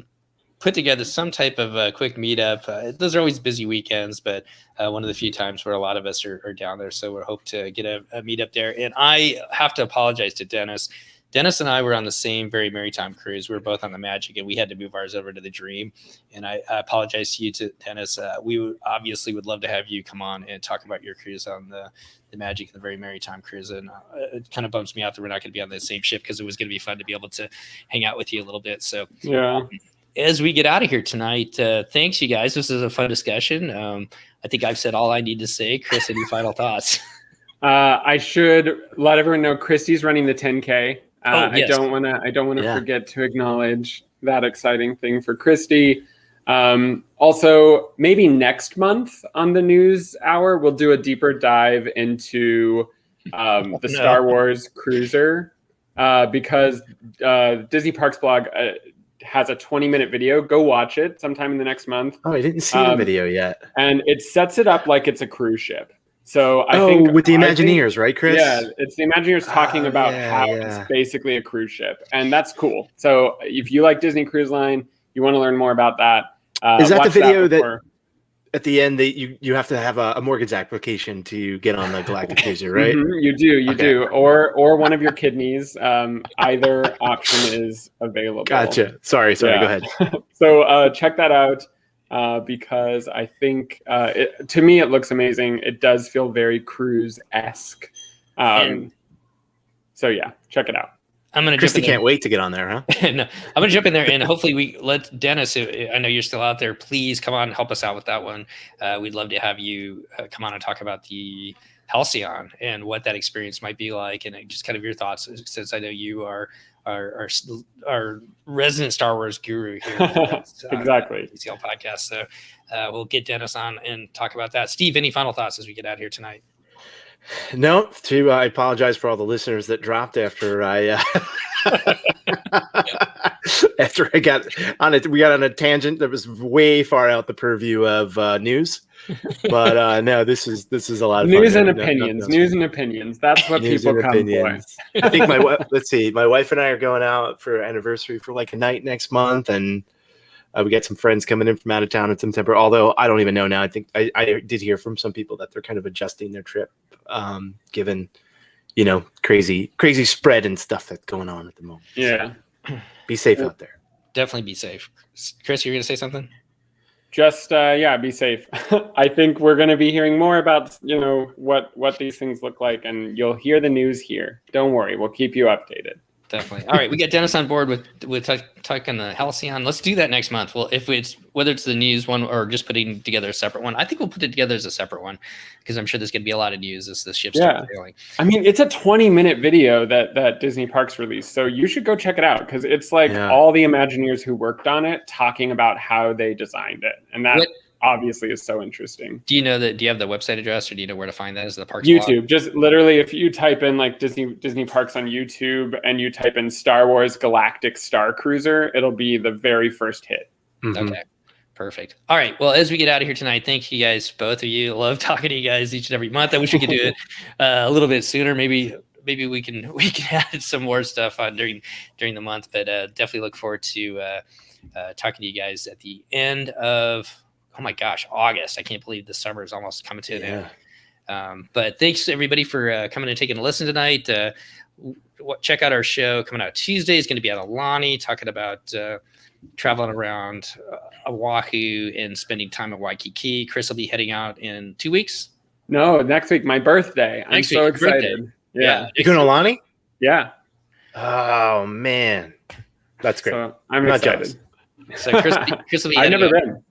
put together some type of quick meetup. Those are always busy weekends, but one of the few times where a lot of us are down there. So we hope to get a meetup there. And I have to apologize to Dennis. Dennis and I were on the same very maritime cruise. We were both on the Magic, and we had to move ours over to the Dream. And I apologize to you, Dennis. We obviously would love to have you come on and talk about your cruise on the Magic and the very maritime cruise. And it kind of bums me out that we're not going to be on the same ship, because it was going to be fun to be able to hang out with you a little bit. So as we get out of here tonight, thanks, you guys. This is a fun discussion. I think I've said all I need to say. Chris, any final thoughts?
I should let everyone know Christy's running the 10K.
Yes.
I don't want to forget to acknowledge that exciting thing for Christy. Also, maybe next month on the News Hour, we'll do a deeper dive into the Star Wars Cruiser, because Disney Parks blog has a 20-minute video. Go watch it sometime in the next month.
Oh, I didn't see the video yet.
And it sets it up like it's a cruise ship. So I
Oh,
think
with the Imagineers, right, Chris?
Yeah, it's the Imagineers talking about how
yeah.
it's basically a cruise ship, and that's cool. So if you like Disney Cruise Line, you want to learn more about that.
Is that the
watch
video
before-
at the end that you have to have a mortgage application to get on the Galactic Cruiser, right?
Mhm, you do, or one of your kidneys. Either option is available.
Gotcha. Sorry.
Yeah.
Go ahead.
So check that out because I think to me it looks amazing. It does feel very cruise-esque. So yeah, check it out.
I'm gonna.
Christy can't wait to get on there, huh?
No, I'm gonna jump in there and hopefully we let Dennis. I know you're still out there. Please come on, and help us out with that one. We'd love to have you come on and talk about the Halcyon and what that experience might be like, and just kind of your thoughts. Since I know you are our resident Star Wars guru here.
Exactly.
DCL podcast. So we'll get Dennis on and talk about that. Steve, any final thoughts as we get out here tonight?
No, I apologize for all the listeners that dropped after I after I got on it. We got on a tangent that was way far out the purview of news. But no, this is a lot of
news
fun.
and opinions. News and opinions. That's what
News
people
and
come
opinions.
for.
I think my wife and I are going out for anniversary for like a night next month, and we got some friends coming in from out of town in September. Although I don't even know now. I think I did hear from some people that they're kind of adjusting their trip, given crazy spread and stuff that's going on at the moment.
Yeah.
So be safe out there.
Definitely be safe. Chris, you're gonna say something?
Just be safe. I think we're going to be hearing more about what these things look like, and you'll hear the news here. Don't worry, we'll keep you updated.
Definitely. All right, we got Dennis on board with talking the Halcyon. Let's do that next month. Well, whether it's the news one or just putting together a separate one, I think we'll put it together as a separate one because I'm sure there's going to be a lot of news as the ship starts sailing.
I mean, it's a 20-minute video that Disney Parks released, so you should go check it out because it's like all the Imagineers who worked on it talking about how they designed it, and that obviously is so interesting.
Do you have the website address, or do you know where to find that? Is the parks
YouTube?
blog?
Just literally, if you type in like Disney Parks on YouTube and you type in Star Wars Galactic Star Cruiser, it'll be the very first hit.
Mm-hmm.
Okay, perfect. All right. Well, as we get out of here tonight, thank you guys, both of you. Love talking to you guys each and every month. I wish we could do it a little bit sooner. Maybe we can add some more stuff on during the month, but definitely look forward to talking to you guys at the end of. Oh my gosh, August. I can't believe the summer is almost coming to an end. But thanks everybody for coming and taking a listen tonight. Check out our show coming out Tuesday. It's going to be out of Lonnie talking about traveling around Oahu and spending time at Waikiki. Chris will be heading out in 2 weeks.
No, next week, my birthday. I'm so excited. Yeah.
You going to Lonnie?
Yeah.
Oh man. That's great.
So I'm excited.
So Chris will be
I've never been.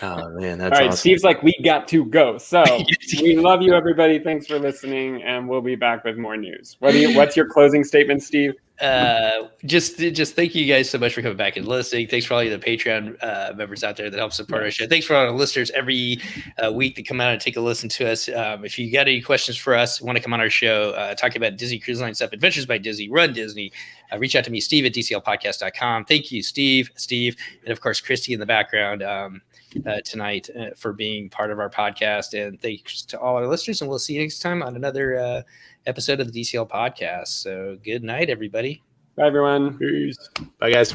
Oh man, that's
all right.
awesome.
Steve's like, we got to go. So we love you, everybody. Thanks for listening, and we'll be back with more news. What's your closing statement, Steve?
Just thank you guys so much for coming back and listening. Thanks for all you the Patreon members out there that help support our show. Thanks for all the listeners every week that come out and take a listen to us. If you got any questions for us, want to come on our show, talking about Disney Cruise Line stuff, Adventures by Disney, Run Disney, reach out to me, Steve at DCLpodcast.com. Thank you, Steve, and of course, Christy in the background tonight for being part of our podcast. And thanks to all our listeners, and we'll see you next time on another episode of the DCL podcast. So good night, everybody.
Bye, everyone.
Peace. Bye, guys.